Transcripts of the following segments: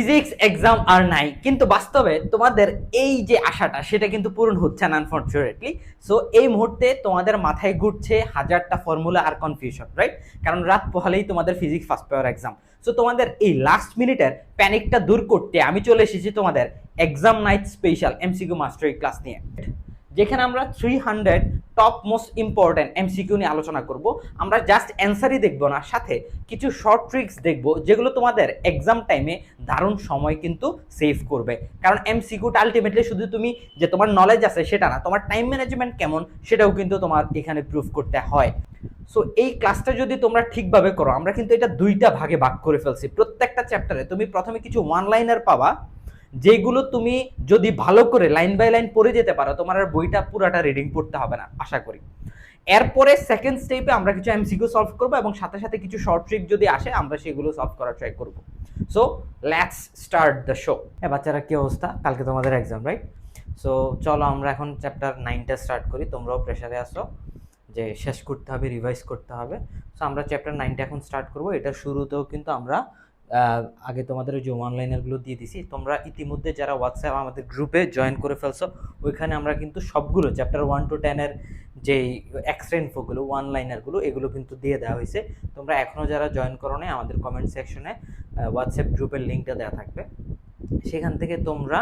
Physics exam আর নাই, কিন্তু বাস্তবে তোমাদের এই যে আশাটা সেটা কিন্তু পূরণ হচ্ছে না আনফরচুনেটলি। সো এই মুহূর্তে তোমাদের মাথায় ঘুরছে হাজারটা ফর্মুলা আর কনফিউশন, রাইট? কারণ রাত পোহালেই তোমাদের physics first paper exam. So তোমাদের এই লাস্ট মিনিটের প্যানিকটা দূর করতে আমি চলে এসেছি তোমাদের exam night special MCQ mastery class নিয়ে, যেখানে আমরা 300 টপ মোস্ট ইম্পর্টেন্ট এমসিকিউ নিয়ে আলোচনা করব। আমরা জাস্ট অ্যান্সারই দেখব না, সাথে কিছু শর্ট ট্রিক্স দেখব যেগুলো তোমাদের এক্সাম টাইমে দারুণ সময় কিন্তু সেভ করবে। কারণ এমসিকিউটা আলটিমেটলি শুধু তুমি যে তোমার নলেজ আছে সেটা না, তোমার টাইম ম্যানেজমেন্ট কেমন সেটাও কিন্তু তোমার এখানে প্রুফ করতে হয়। সো এই ক্লাসটা যদি তোমরা ঠিকভাবে করো, আমরা কিন্তু এটা দুইটা ভাগে ভাগ করে ফেলছি। প্রত্যেকটা চ্যাপ্টারে তুমি প্রথমে কিছু ওয়ান লাইনার পাবা, যেগুলো তুমি যদি ভালো করে লাইন বাই লাইন পড়ে যেতে পারো, তোমার আর বইটা পুরাটা রিডিং পড়তে হবে না আশা করি। এরপরে সেকেন্ড স্টেপে আমরা কিছু এমসিকিউ সলভ করবো এবং সাথে সাথে কিছু শর্ট ট্রিক যদি আসে আমরা সেগুলো সলভ করার ট্রাই করব। So let's start the show. হ্যাঁ বাচ্চারা, কি অবস্থা? কালকে তোমাদের এক্সাম, রাইট? সো চলো আমরা এখন চ্যাপ্টার 9টা স্টার্ট করি। তোমরাও প্রেশারে আসো যে শেষ করতে হবে, রিভাইজ করতে হবে। সো আমরা চ্যাপ্টার 9টা এখন স্টার্ট করব। এটার শুরুতেও কিন্তু আমরা আগে তোমাদের যে অনলাইনারগুলো দিয়ে দিছি, তোমরা ইতিমধ্যে যারা হোয়াটসঅ্যাপ আমাদের গ্রুপে জয়েন করে ফেলছো, ওইখানে আমরা কিন্তু সবগুলো চ্যাপ্টার 1 to 10-এর যেই এক্সট্রা ইনফোগুলো, ওয়ান লাইনারগুলো, এগুলো কিন্তু দিয়ে দেওয়া হয়েছে। তোমরা এখনও যারা জয়েন করো নাই, আমাদের কমেন্ট সেকশনে হোয়াটসঅ্যাপ গ্রুপের লিঙ্কটা দেওয়া থাকবে, সেখান থেকে তোমরা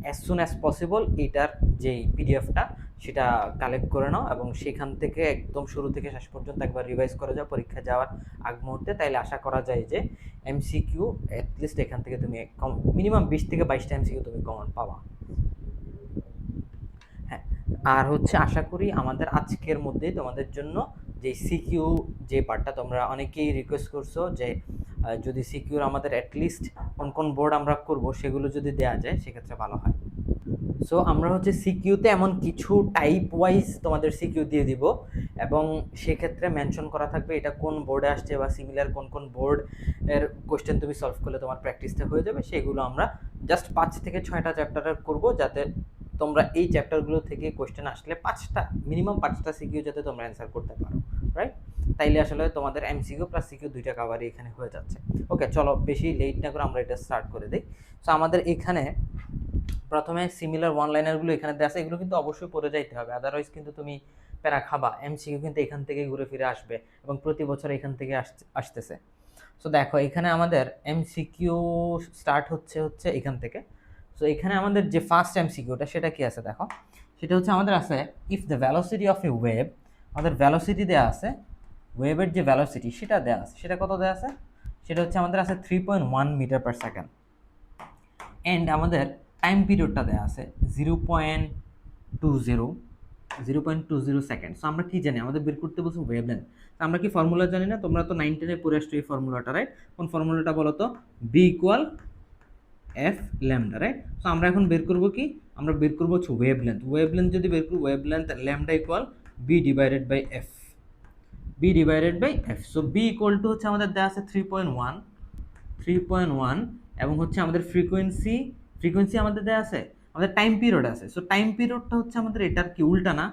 অ্যাজ সুন অ্যাজ পসিবল এটার যেই পিডিএফটা সেটা কালেক্ট করে নাও এবং সেখান থেকে একদম শুরু থেকে শেষ পর্যন্ত একবার রিভাইজ করে যাও পরীক্ষা যাওয়ার আগ মুহূর্তে। তাইলে আশা করা যায় যে এমসিকিউ অ্যাটলিস্ট এখান থেকে তুমি মিনিমাম 20 থেকে 22টা এমসিকিউ তুমি কমন পাবা। হ্যাঁ, আর হচ্ছে আশা করি আমাদের আজকের মধ্যে তোমাদের জন্য যে সিকিউ যে পার্টটা, তোমরা অনেকেই রিকোয়েস্ট করছো যে যদি সিকিউর আমাদের অ্যাটলিস্ট কোন কোন বোর্ড আমরা করব সেগুলো যদি দেওয়া যায় সেক্ষেত্রে ভালো হয়। সো আমরা হচ্ছে সিকিউতে এমন কিছু টাইপ ওয়াইজ তোমাদের সিকিউ দিয়ে দিব এবং সেক্ষেত্রে মেনশন করা থাকবে এটা কোন বোর্ডে আসছে বা সিমিলার কোন কোন বোর্ড এর কোশ্চেন তুমি সলভ করলে তোমার প্র্যাকটিসটা হয়ে যাবে। সেগুলো আমরা জাস্ট 5 থেকে 6টা চ্যাপ্টারের করব, যাতে তোমরা এই চ্যাপ্টারগুলো থেকে কোশ্চেন আসলে মিনিমাম 5টা সিকিউ যাতে তোমরা অ্যান্সার করতে পারো, রাইট? তাইলে আসলে তোমাদের এমসিকিউ প্লাস সিকিউ দুইটা কাভারই এখানে হয়ে যাচ্ছে। ওকে, চলো বেশি লেট না করে আমরা এটা স্টার্ট করে দিই। সো আমাদের এখানে প্রথমে সিমিলার ওয়ান লাইনারগুলো এখানে দেওয়া আছে, এগুলো কিন্তু অবশ্যই পড়ে যাইতে হবে, আদারওয়াইজ কিন্তু তুমি প্যারা খাবা। এমসিকিউ কিন্তু এখান থেকে ঘুরে ফিরে আসবে এবং প্রতি বছর এখান থেকে আসতেছে। সো দেখো এখানে আমাদের এমসিকিউ স্টার্ট হচ্ছে এখান থেকে। সো এখানে আমাদের যে ফার্স্ট এমসিকিউটা সেটা কি আছে দেখো, সেটা হচ্ছে আমাদের আছে if the velocity of a wave, আমাদের ভ্যালোসিটি দেওয়া আছে, ওয়েভের যে ভ্যালোসিটি সেটা দেওয়া আছে, সেটা কত দেওয়া আছে? সেটা হচ্ছে আমাদের আছে 3.1 মিটার পার সেকেন্ড। অ্যান্ড আমাদের টাইম পিরিয়ডটা দেওয়া আছে 0.20 সেকেন্ড। সো আমরা কি জানি, আমাদের বের করতে বলছে ওয়েভলেন্থ। তো আমরা কি ফর্মুলা জানি না? তোমরা তো 9-10-এ পড়ে আসছো এই ফর্মুলাটা, রাইট? কোন ফর্মুলাটা বলো তো? V equal f lambda, right? So আমরা এখন বের করবো কি? আমরা বের করবো হচ্ছে ওয়েভলেন্থ। ওয়েভলেন্থ যদি বের করি, wavelength lambda equal v divided by f, so v equal to হচ্ছে আমাদের দেওয়া আছে 3.1 এবং হচ্ছে আমাদের ফ্রিকোয়েন্সি আমাদের দেওয়া আছে, আমাদের টাইম পিরিয়ড আছে। সো টাইম পিরিয়ডটা হচ্ছে আমাদের এটার কি উল্টা না?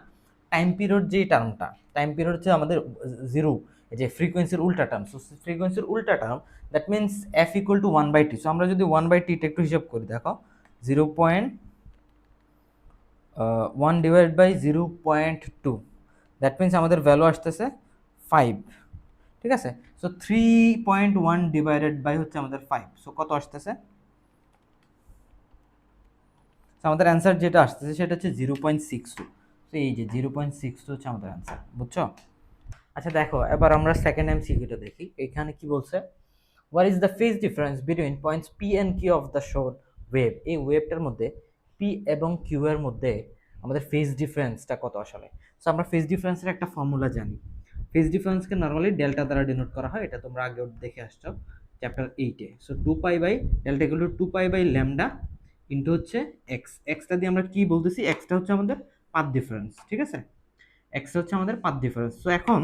টাইম পিরিয়ড যে টার্মটা, টাইম পিরিয়ড হচ্ছে আমাদের জিরো, এই যে ফ্রিকোয়েন্সির উল্টা টার্ম। সো ফ্রিকোয়েন্সির উল্টা term that means F equal to 1/t। So আমরা যদি 1/t একটু হিসাব করি, দেখো 0.1 ডিভাইড বাই 0.2, দ্যাট মিনস আমাদের ভ্যালু আসতেছে 5, ঠিক আছে? সো 3.1 ডিভাইডেড বাই হচ্ছে আমাদের 5, সো কত আসতেছে? আমাদের অ্যান্সার যেটা আসতেছে সেটা হচ্ছে 0.62। তো এই যে 0.62 হচ্ছে আমাদের অ্যান্সার, বুঝছো? আচ্ছা দেখো, এবার আমরা সেকেন্ড এমসিকিউটা দেখি। এখানে কি বলছে, what is the phase difference between points p and q of the shown wave? এই ওয়েভটার মধ্যে পি এবং কিউ এর মধ্যে আমাদের ফেজ ডিফারেন্সটা কত আসলে? সো আমরা ফেজ ডিফারেন্সের একটা ফর্মুলা জানি। ফেজ ডিফারেন্সকে নর্মালি ডেল্টা দ্বারা ডিনোট করা হয়, এটা তোমরা আগেও দেখে আসছো চ্যাপ্টার 8-এ। So 2 pi by delta equal to 2 pi by lambda into হচ্ছে এক্সটা দিয়ে আমরা কি বলতেছি, এক্সটা হচ্ছে আমাদের পাথ ডিফারেন্স, ঠিক আছে? এক্সটা হচ্ছে আমাদের পাথ ডিফারেন্স। সো এখন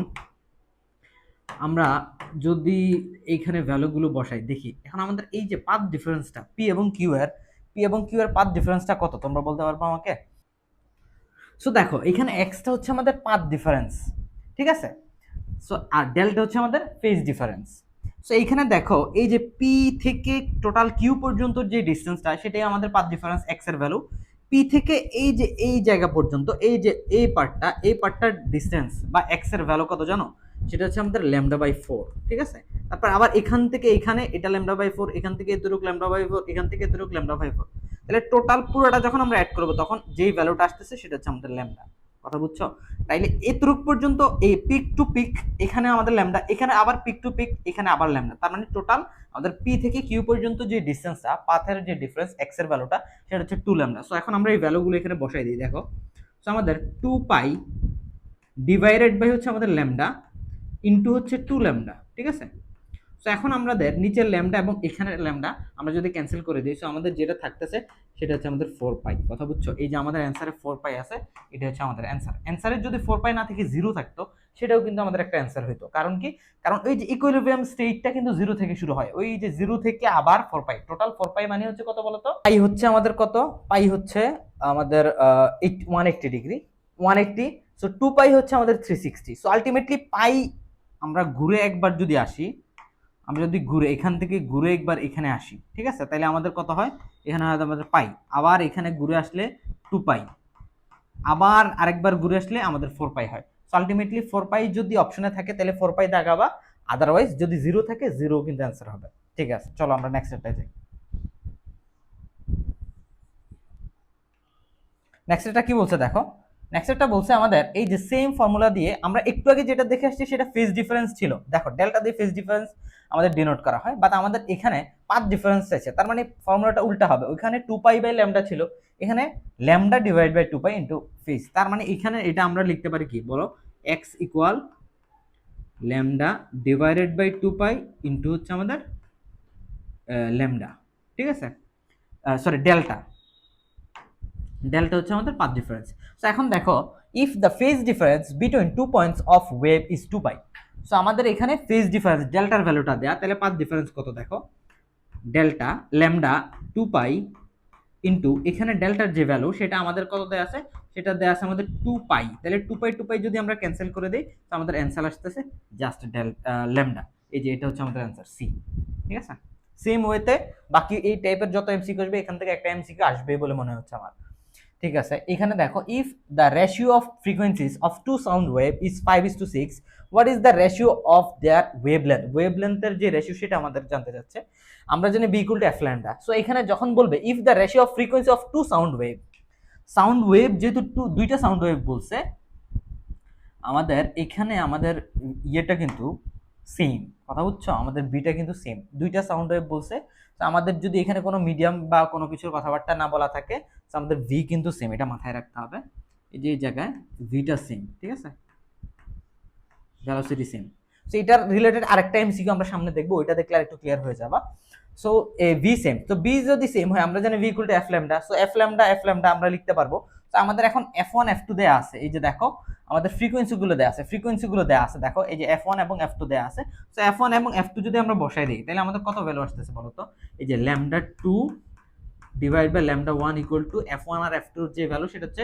আমরা যদি এইখানে ভ্যালুগুলো বসাই দেখি, এখন আমাদের এই যে পাথ ডিফারেন্সটা পি এবং কিউ এর পাথ ডিফারেন্সটা কত তোমরা বলতে পারবো আমাকে? সো দেখো এখানে এক্সটা হচ্ছে আমাদের পাথ ডিফারেন্স, ঠিক আছে? সো আর ডেল্টা হচ্ছে আমাদের ফেজ ডিফারেন্স। সো এইখানে দেখো এই যে পি থেকে টোটাল কিউ পর্যন্ত যে ডিস্টেন্সটা সেটাই আমাদের পাথ ডিফারেন্স এক্স এর ভ্যালু। পি থেকে এই যে এই জায়গা পর্যন্ত এই যে এই পার্টটার ডিস্টেন্স বা এক্স এর ভ্যালু কত জানো? সেটা হচ্ছে আমাদের λ/4, ঠিক আছে। তারপর আবার এখান থেকে এখানে এটা λ/4, এখান থেকে এতটুক λ/4, এখান থেকে এতটুক λ/4। তাহলে টোটাল পুরোটা যখন আমরা অ্যাড করব তখন যেই ভ্যালুটা আসতেছে সেটা হচ্ছে আমাদের ল্যামডা। কথা বুঝছো? তাইলে এতটুক পর্যন্ত এই পিক টু পিক এখানে আমাদের ল্যামডা, এখানে আবার পিক টু পিক, এখানে আবার ল্যামডা। তার মানে টোটাল আমাদের পি থেকে কিউ পর্যন্ত যে ডিসটেন্সটা, পাথের যে ডিফারেন্স এক্স এর ভ্যালুটা সেটা হচ্ছে 2 ল্যামডা। সো এখন আমরা এই ভ্যালুগুলো এখানে বসাই দিই। দেখো, সো আমাদের 2 পাই ডিভাইডেড বাই হচ্ছে আমাদের ল্যামডা ইনটু হচ্ছে 2 ল্যামডা, ঠিক আছে। সো এখন আমাদের নিচের ল্যামডা এবং এখানের ল্যামডা আমরা যদি ক্যান্সেল করে দিই, সো আমাদের যেটা থাকতেছে সেটা হচ্ছে আমাদের 4 পাই। কথা বুঝছো? এই যে আমাদের অ্যান্সারে 4 পাই আছে, এটা হচ্ছে আমাদের অ্যান্সার। অ্যান্সারের যদি 4 পাই না থেকে 0 থাকতো সেটাও কিন্তু আমাদের একটা অ্যান্সার হইতো। কারণ কি? কারণ ওই যে ইকুইলিব্রিয়াম স্টেটটা কিন্তু 0 থেকে শুরু হয়, ওই যে 0 থেকে আবার 4 পাই, টোটাল 4 পাই মানে হচ্ছে কত বলতো? পাই হচ্ছে আমাদের কত? পাই হচ্ছে আমাদের 180 ডিগ্রি, 180। সো 2 পাই হচ্ছে আমাদের 360। সো আলটিমেটলি পাই আমরা ঘুরে একবার যদি আসি, আমরা যদি ঘুরে এখান থেকে ঘুরে একবার এখানে আসি, ঠিক আছে, তাহলে আমাদের কত হয়? এখানে হয়তো আমাদের পাই, আবার এখানে ঘুরে আসলে 2 পাই, আবার আরেকবার ঘুরে আসলে আমাদের 4 পাই হয়। সো আলটিমেটলি 4 পাই যদি অপশনে থাকে তাহলে 4 পাই দাগাবা, আদারওয়াইজ যদি 0 থাকে 0 কিন্তু অ্যান্সার হবে। ঠিক আছে, চলো আমরা নেক্সট স্টেপটায় যাই। নেক্সট এটা কি বলছে দেখো, নেক্সট এটা বলছে আমাদের এই যে সেম ফর্মুলা দিয়ে আমরা একটু আগে যেটা দেখে আসছি সেটা ফেজ ডিফারেন্স ছিল। দেখো ডেল্টা দিয়ে ফেজ ডিফারেন্স আমাদের ডিনোট করা হয়, বাট আমাদের এখানে পাথ ডিফারেন্স আছে, তার মানে ফর্মুলাটা উল্টা হবে। ওইখানে 2 পাই বাই ল্যামডা ছিল, এখানে lambda divide by 2 pi into phase. তার মানে এখানে এটা আমরা লিখতে পারি কি বলো? x equal lambda divided by 2 pi into হচ্ছে আমাদের ল্যামডা, ঠিক আছে, সরি ডেল্টা। ডেল্টা হচ্ছে আমাদের পাথ ডিফারেন্স। সো এখন দেখো, if the phase difference between 2 points of wave is 2 pi. So আমাদের এখানে ফেজ ডিফারেন্স ডেল্টার ভ্যালুটা দেয়া, তাহলে পাথ ডিফারেন্স কত দেখো? ডেল্টা ল্যামডা 2 পাই ইনটু এখানে ডেল্টার যে ভ্যালু সেটা আমাদের কত দেয়া আছে? সেটা দেয়া আছে আমাদের 2 পাই। তাহলে 2 পাই যদি আমরা ক্যান্সেল করে দেই তো আমাদের অ্যান্সার আসতেছে জাস্ট ল্যামডা। এই যে এটা হচ্ছে আমাদের অ্যান্সার সি, ঠিক আছে। সেম ওয়েতে বাকি এই টাইপের যত এমসিকিউ আসবে এখান থেকে একটা এমসিকিউ আসবে বলে মনে হচ্ছে আমার। ঠিক আছে, এখানে দেখো, if the ratio of frequencies of two sound wave is 5:6, what is the ratio of their wavelength? ওয়েভলেন্থের যে রেশিও সেটা আমাদের জানতে চাচ্ছে। আমরা জানি v equal to f lambda. So এখানে যখন বলবে if the ratio of frequency of two sound wave, sound wave যেহেতু দুইটা সাউন্ড ওয়েভ বলছে, আমাদের এখানে আমাদের ইয়েটা কিন্তু সেম। কথা বুঝছো? আমাদের বিটা কিন্তু সেম, দুইটা সাউন্ড ওয়েভ বলছে। তো আমাদের যদি এখানে কোনো মিডিয়াম বা কোনো কিছুর কথাবার্তা না বলা থাকে তো আমাদের ভি কিন্তু সেম, এটা মাথায় রাখতে হবে। এই যে এই জায়গায় ভিটা সেম, ঠিক আছে, ভেলোসিটি সেম। সো এটার রিলেটেড আরেকটা এমসিকিউ আমরা সামনে দেখবো, ওইটা দেখলে আরেকটু ক্লিয়ার হয়ে যাবে। সো এ ভি সেম, তো বি যদি সেম হয় আমরা জানি V equal to f lambda. So F lambda আমরা লিখতে পারবো। তো আমাদের এখন F1 F2 দেয়া আছে, এই যে দেখো আমাদের ফ্রিকোয়েন্সিগুলো দেয়া আছে, দেখো এই যে F1 এবং F2 দেয়া আছে। সো F1 এবং F2 যদি আমরা বসাই দিই তাহলে আমাদের কত ভ্যালু আসতেছে বলো তো? এই যে lambda 2 divide by lambda 1 equal to F1 আর F2 এর যে ভ্যালু সেটা হচ্ছে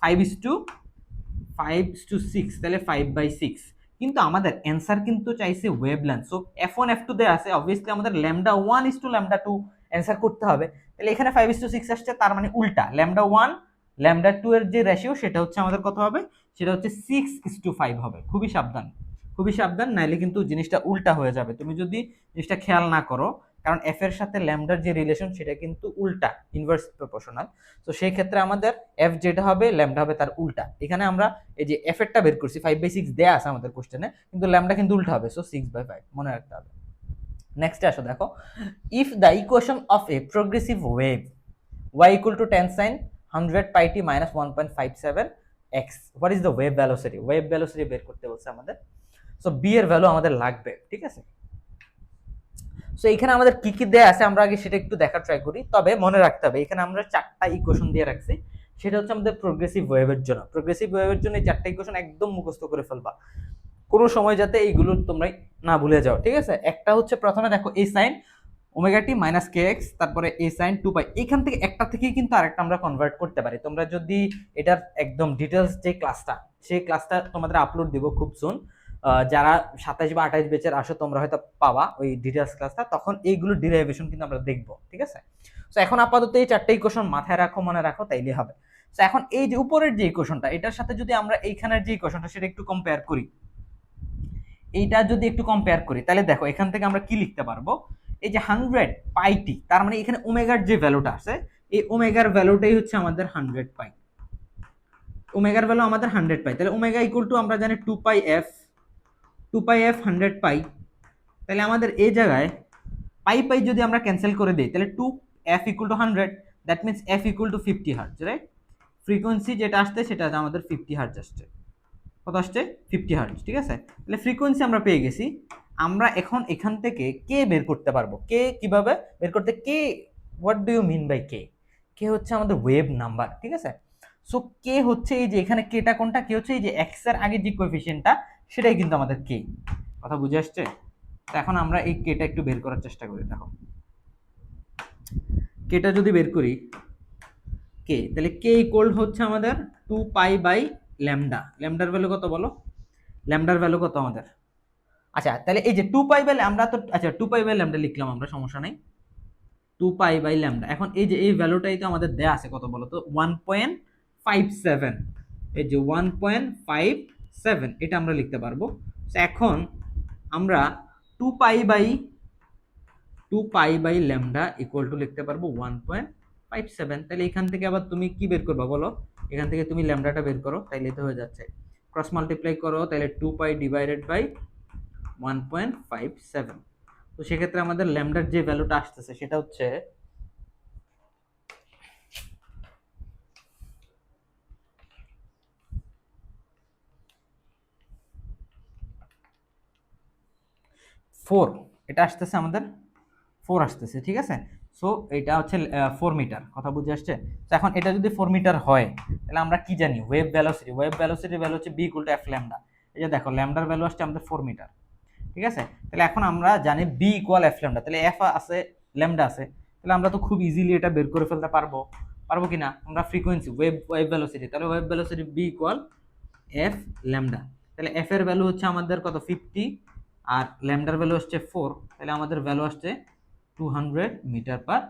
5:6, তাহলে 5/6। কিন্তু আমাদের অ্যান্সার কিন্তু চাইছে ওয়েভলেন্থ। সো F1 F2 দেয়া আছে, অবভিয়াসলি আমাদের ল্যামডা 1 ল্যামডা 2 অ্যান্সার করতে হবে। তাহলে এখানে 5:6 আসছে, তার মানে উল্টা ল্যামডা 1 ল্যামডা 2 এর যে রেশিও সেটা হচ্ছে আমাদের কত হবে? সেটা হচ্ছে 6:5 হবে। খুবই সাবধান, খুবই সাবধান, নাইলে কিন্তু জিনিসটা উল্টা হয়ে যাবে তুমি যদি জিনিসটা খেয়াল না করো। কারণ এফ এর সাথে ল্যামডার যে রিলেশন সেটা কিন্তু উল্টা, ইনভার্স প্রপোর্শনাল। তো সেই ক্ষেত্রে আমাদের এফ যেটা হবে ল্যামডা হবে তার উল্টা। এখানে আমরা এই যে এফ এরটা বের করছি 5/6 দেয়া আছে আমাদের কোশ্চেনে, কিন্তু ল্যামডা কিন্তু উল্টা হবে, সো 6/5 মনে রাখতে হবে। নেক্সট আসো, দেখো, if the equation of A progressive wave y equal to tan sin 100 pi t minus 1.57 x, what is the wave velocity? wave velocity বের করতে বলছে আমাদের। সো বি এর ভ্যালু আমাদের লাগবে, ঠিক আছে। সো এখানে আমাদের কি কি দেয়া আছে আমরা আগে সেটা একটু দেখার ট্রাই করি। তবে মনে রাখতে হবে এখানে আমরা 4টা ইকুয়েশন দিয়ে রাখছি, সেটা হচ্ছে আমাদের প্রোগ্রেসিভ ওয়েভের জন্য। প্রোগ্রেসিভ ওয়েভের জন্য এই 4টা ইকুয়েশন একদম মুখস্থ করে ফেলবা, কোনো সময় যাতে এইগুলো তোমরা না ভুলে যাও, ঠিক আছে। একটা হচ্ছে প্রথমে দেখো এই সাইন ওমেগা টি মাইনাস কে এক্স, তারপরে এই সাইন 2 পাই। এখান থেকে একটা থেকেই কিন্তু আরেকটা আমরা কনভার্ট করতে পারি। তোমরা যদি এটার একদম ডিটেলস যে ক্লাসটা, সেই ক্লাসটা তোমাদের আপলোড দিব খুব সুন, যারা 27 বা 28 ব্যাচের আসো তোমরা হয়তো পাবা ওই ডিটেলস ক্লাসটা, তখন এইগুলো ডিরাইভেশন কিন্তু আমরা দেখবো, ঠিক আছে। তো এখন আপাতত এই 4টা ইকুয়েশন মাথায় রাখো, মনে রাখো, তাইলে হবে। তো এখন এই যে উপরের যে ইকুয়েশনটা, এটার সাথে যদি আমরা এইখানের যে ইকুয়েশনটা সেটা একটু কম্পেয়ার করি, এইটা যদি একটু কম্পেয়ার করি, তাহলে দেখো এখান থেকে আমরা কি লিখতে পারবো, এই যে 100 পাই টি, তার মানে এখানে ওমেগার যে ভ্যালুটা আছে, এই ওমেগার ভ্যালুটাই হচ্ছে আমাদের 100 পাই। ওমেগার ভ্যালু আমাদের 100 পাই, তাহলে ওমেগা ইকুয়াল টু আমরা জানি 2 পাই এফ, 2 পাই এফ 100 পাই। তাহলে আমাদের এই জায়গায় পাই পাই যদি আমরা ক্যান্সেল করে দিই, তাহলে 2 F equal to 100, that means F equal to 50 hertz, right. Frequency যেটা আসছে সেটা আমাদের 50 হার্টজ আসছে। কত আসছে? 50 হার্টজ, ঠিক আছে। তাহলে ফ্রিকোয়েন্সি আমরা পেয়ে গেছি। আমরা এখন এখান থেকে কে বের করতে পারবো। কে কিভাবে বের করতে, K what do you mean by K? K হচ্ছে আমাদের ওয়েভ নাম্বার, ঠিক আছে। সো কে হচ্ছে এই যে এখানে কেটা কোনটা, কে হচ্ছে এই যে এক্স এর আগে যে কোএফিসিয়েন্টটা সেটাই কিন্তু আমাদের কে। কথা বুঝে আসছে? তো এখন আমরা এই কেটা একটু বের করার চেষ্টা করি। দেখো কেটা যদি বের করি, কে, তাহলে কে ইকুয়াল হচ্ছে আমাদের 2 পাই বাই ল্যামডা। ল্যামডার ভ্যালু কত বলো? ল্যামডার ভ্যালু কত আমাদের? আচ্ছা তাহলে এই যে 2 পাই বাই ল্যামডা, তো আচ্ছা 2 পাই বাই ল্যামডা লিখলাম আমরা, সমস্যা নাই। 2 পাই বাই ল্যামডা, এখন এই যে এই ভ্যালুটাই তো আমাদের দেয়া আছে, কত বলো তো? 1.57। এই যে 1.57 এটা আমরা লিখতে পারবো। তো এখন আমরা 2 pi by lambda equal to লিখতে পারবো 1.57। তাহলে এখান থেকে আবার তুমি কি বের করবা বলো? এখান থেকে তুমি ল্যামডাটা বের করো, তাইলে তো হয়ে যাচ্ছে। ক্রস মাল্টিপ্লাই করো, তাহলে 2 পাই ডিভাইডেড বাই 1.57। তো সেক্ষেত্রে আমাদের ল্যামডার যে ভ্যালুটা আসতেছে সেটা হচ্ছে 4, এটা আসতেছে আমাদের 4 আসতেছে, ঠিক আছে। সো এটা হচ্ছে 4 মিটার, কথা বুঝে আসছে? তো এখন এটা যদি 4 মিটার হয়, তাহলে আমরা কি জানি? ওয়েভ ভ্যালোসিটির ভ্যালু হচ্ছে v equal to f lambda. এই যে দেখো ল্যামডার ভ্যালু আসছে আমাদের 4 মিটার, ঠিক আছে। তাহলে এখন আমরা জানি বি ইকুয়াল এফ ল্যামডা, তাহলে এফ আছে ল্যামডা আছে, তাহলে আমরা তো খুব ইজিলি এটা বের করে ফেলতে পারবো। পারবো কিনা? আমরা ফ্রিকোয়েন্সি ওয়েভ ভ্যালোসিটি, তাহলে wave velocity v equal f lambda. তাহলে এফ এর ভ্যালু হচ্ছে আমাদের কত? 50, আর ল্যামডার ভ্যালু হচ্ছে 4, তাহলে আমাদের ভ্যালু আসছে 200 metre per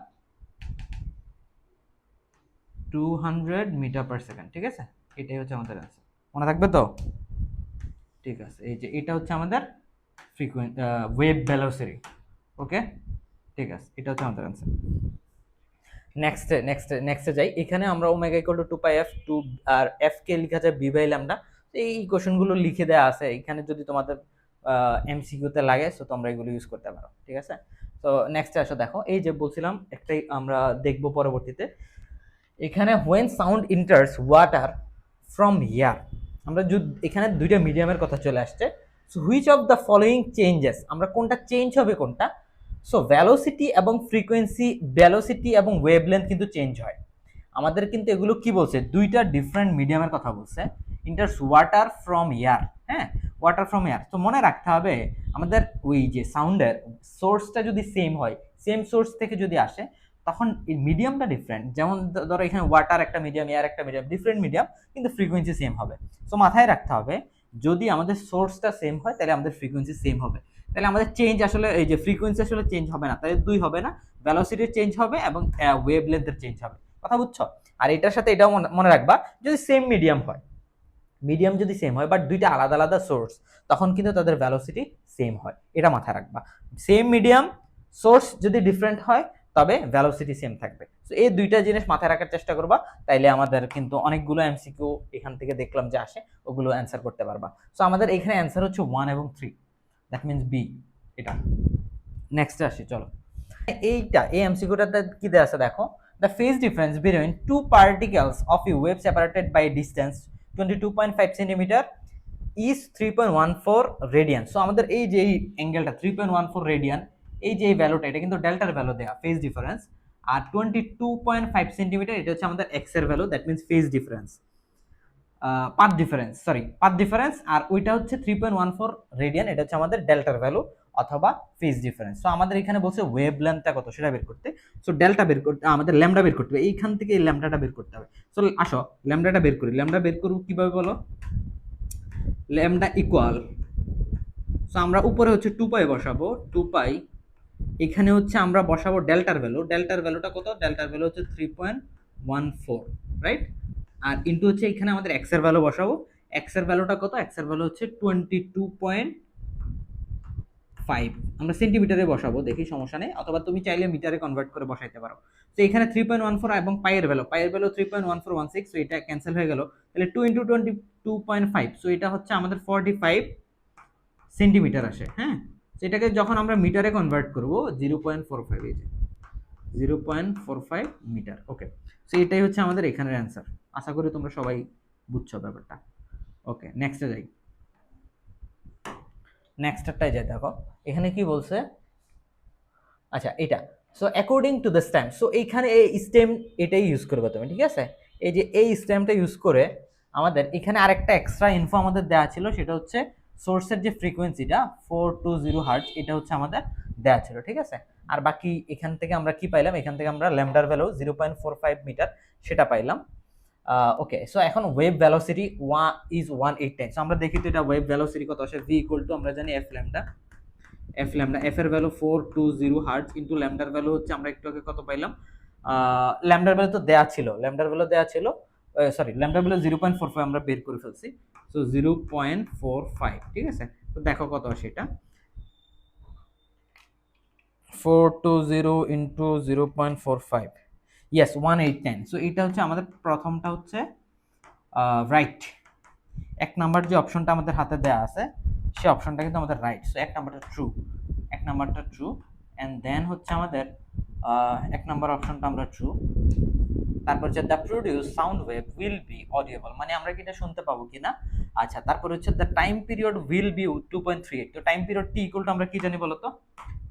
200 metre per second, ঠিক আছে। এটাই হচ্ছে আমাদের অ্যান্সার, মনে থাকবে তো? ঠিক আছে, এই যে এটা হচ্ছে আমাদের ওয়েভ ভেলোসিটি। ওকে, ঠিক আছে, এটা হচ্ছে আমাদের অ্যান্সার। নেক্সটে যাই। এখানে আমরা omega equal to 2 pi f, 2 আর এফ কে লেখা যায় বি বাই ল্যামডা। এই কোশ্চেনগুলো লিখে দেওয়া আছে এখানে, যদি তোমাদের এমসিকিউতে লাগে সো তোমরা এগুলো ইউজ করতে পারো, ঠিক আছে। তো নেক্সটে আসো, দেখো এই যে বলছিলাম একটাই আমরা দেখবো পরবর্তীতে। এখানে when sound ইন্টার্স water from air, আমরা যদি এখানে দুইটা মিডিয়ামের কথা চলে আসছে। So which of the following changes, আমরা কোনটা চেঞ্জ হবে কোনটা? সো ভ্যালোসিটি এবং ফ্রিকোয়েন্সি, ভ্যালোসিটি এবং ওয়েভলেন্থ কিন্তু চেঞ্জ হয়। আমাদের কিন্তু এগুলো কি বলছে? দুইটা ডিফারেন্ট মিডিয়ামের কথা বলছে। ইন্টার্স ওয়াটার ফ্রম এয়ার, হ্যাঁ, ওয়াটার ফ্রম এয়ার। তো মনে রাখতে হবে আমাদের ওই যে সাউন্ডের সোর্সটা যদি সেম হয়, সেম সোর্স থেকে যদি আসে, তখন মিডিয়ামটা ডিফারেন্ট। যেমন ধরো এখানে ওয়াটার একটা মিডিয়াম, এয়ার একটা মিডিয়াম, ডিফারেন্ট মিডিয়াম, কিন্তু ফ্রিকোয়েন্সি সেম হবে। সো মাথায় রাখতে হবে যদি আমাদের সোর্সটা সেম হয় তাহলে আমাদের ফ্রিকোয়েন্সি সেম হবে। তাহলে আমাদের চেঞ্জ আসলে এই যে ফ্রিকোয়েন্সি আসলে চেঞ্জ হবে না, তাহলে দুই হবে না, ভ্যালোসিটির চেঞ্জ হবে এবং ওয়েভ লেন্থের চেঞ্জ হবে। কথা বুঝছো? আর এটার সাথে এটাও মনে রাখবা, যদি সেম মিডিয়াম হয়, মিডিয়াম যদি সেম হয় বাট দুইটা আলাদা আলাদা সোর্স, তখন কিন্তু তাদের ভ্যালোসিটি সেম হয়, এটা মাথায় রাখবা। সেম মিডিয়াম, সোর্স যদি ডিফারেন্ট হয় তবে ভ্যালোসিটি সেম থাকবে। তো এই দুইটা জিনিস মাথায় রাখার চেষ্টা করবা, তাইলে আমাদের কিন্তু অনেকগুলো এমসিকিউ এখান থেকে দেখলাম যে আসে, ওগুলো অ্যান্সার করতে পারবা। সো আমাদের এখানে অ্যান্সার হচ্ছে 1 এবং 3, দ্যাট মিনস বি, এটা। নেক্সটে আসি, চলো। এইটা এই এমসিকিউটাতে কি দেওয়া আছে দেখো, the phase difference between two particles of a wave separated by distance 22.5 centimetre is 3.14 radian. So আমাদের এই যে এই অ্যাঙ্গেলটা 3.14 রেডিয়ান, এই যে এই ভ্যালুটা, এটা কিন্তু ডেল্টার ভ্যালু দেওয়া, ফেজ ডিফারেন্স। আর 22.5 সেন্টিমিটার এটা হচ্ছে আমাদের এক্স এর value, that means phase difference, path difference. আর ওইটা হচ্ছে 3.14 রেডিয়ান, এটা হচ্ছে আমাদের ডেল্টার ভ্যালু অথবা ফেজ ডিফারেন্স। সো আমাদের এখানে বলছে ওয়েভ লেন্থটা কত সেটা বের করতে। সো ডেল্টা বের করতে আমাদের ল্যামডা বের করতে হবে, এইখান থেকে এই ল্যামডাটা বের করতে হবে। সো আসো ল্যামডাটা বের করি। ল্যামডা বের করব কিভাবে বলো? ল্যামডা ইকুয়াল সো আমরা উপরে হচ্ছে 2 পাই বসাবো, 2 পাই, এখানে হচ্ছে আমরা বসাবো ডেল্টার ভ্যালুটা কত, ডেল্টার ভ্যালু হচ্ছে 3.14, রাইট, আর ইনটু হচ্ছে এখানে আমাদের এক্স এর ভ্যালু বসাবো, এক্স এর ভ্যালুটা কত, এক্স এর ভ্যালু হচ্ছে 22.5, আমরা সেন্টিমিটারে বসাবো, দেখি সমস্যা নেই, অথবা তুমি চাইলে মিটারে কনভার্ট করে বসাইতে পারো। তো এখানে 3.14 এবং পাইয়ের ভ্যালু 3.1416, সো এটা ক্যান্সেল হয়ে গেল, তাহলে 2 ইন্টু 22.5, সো এটা হচ্ছে আমাদের 45 সেন্টিমিটার আসে। হ্যাঁ, সেটাকে যখন আমরা মিটারে কনভার্ট করব 0.45, এই যে 0.45 মিটার। ওকে, সো এটাই হচ্ছে আমাদের এখানের অ্যান্সার। আশা করি তোমরা সবাই বুঝছো ব্যাপারটা। ওকে, নেক্সটে যাই, নেক্সটটাই যাই, দেখো এখানে কি বলছে, আচ্ছা এটা, so according to the stamp, so এইখানে এই স্টেম এটাই ইউজ করবে তুমি, ঠিক আছে, এই যে এই স্ট্যাম্পটা ইউজ করে আমাদের এখানে আরেকটা এক্সট্রা ইনফো আমাদের দেওয়া ছিল, সেটা হচ্ছে সোর্সের যে ফ্রিকোয়েন্সিটা 420 হার্টজ, এটা হচ্ছে আমাদের দেওয়া ছিল, ঠিক আছে। আর বাকি এখান থেকে আমরা কি পাইলাম, এখান থেকে আমরা ল্যামডার ভ্যালু 0.45 মিটার সেটা পাইলাম। ওকে, সো এখন ওয়েভ ভেলোসিটি ইজ 180, সো আমরা দেখি তো এটা ওয়েভ ভেলোসিটি কত আসে, ভি ইকুয়াল টু আমরা জানি এফ ল্যামডা, এফ এর ভ্যালু 420 হার্টজ ইনটু ল্যামডার ভ্যালু হচ্ছে আমরা একটু আগে কত পাইলাম, ল্যামডার ভ্যালু তো দেয়া ছিল, সরি ল্যামডার ভ্যালু 0.45 আমরা বের করে ফেলছি, সো 0.45, ঠিক আছে। তো দেখো কত আসে এটা, 420 ইন্টু 0.45, ইয়েস 1810, সো এটা হচ্ছে আমাদের প্রথমটা হচ্ছে রাইট, এক নাম্বার যে অপশনটা আমাদের হাতে দেয়া আছে সেই অপশনটা কিন্তু আমাদের রাইট, সো এক নাম্বারটা ট্রু, এন্ড দেন হচ্ছে আমাদের এক নাম্বার অপশনটা আমরা ট্রু, তারপর হচ্ছে the produce sound wave will be audible, মানে আমরা কি এটা শুনতে পাবো কিনা। আচ্ছা, তারপর হচ্ছে the time period will be 2.38, তো টাইম পিরিয়ড টি ইকুয়াল টু আমরা কি জানি বলতো,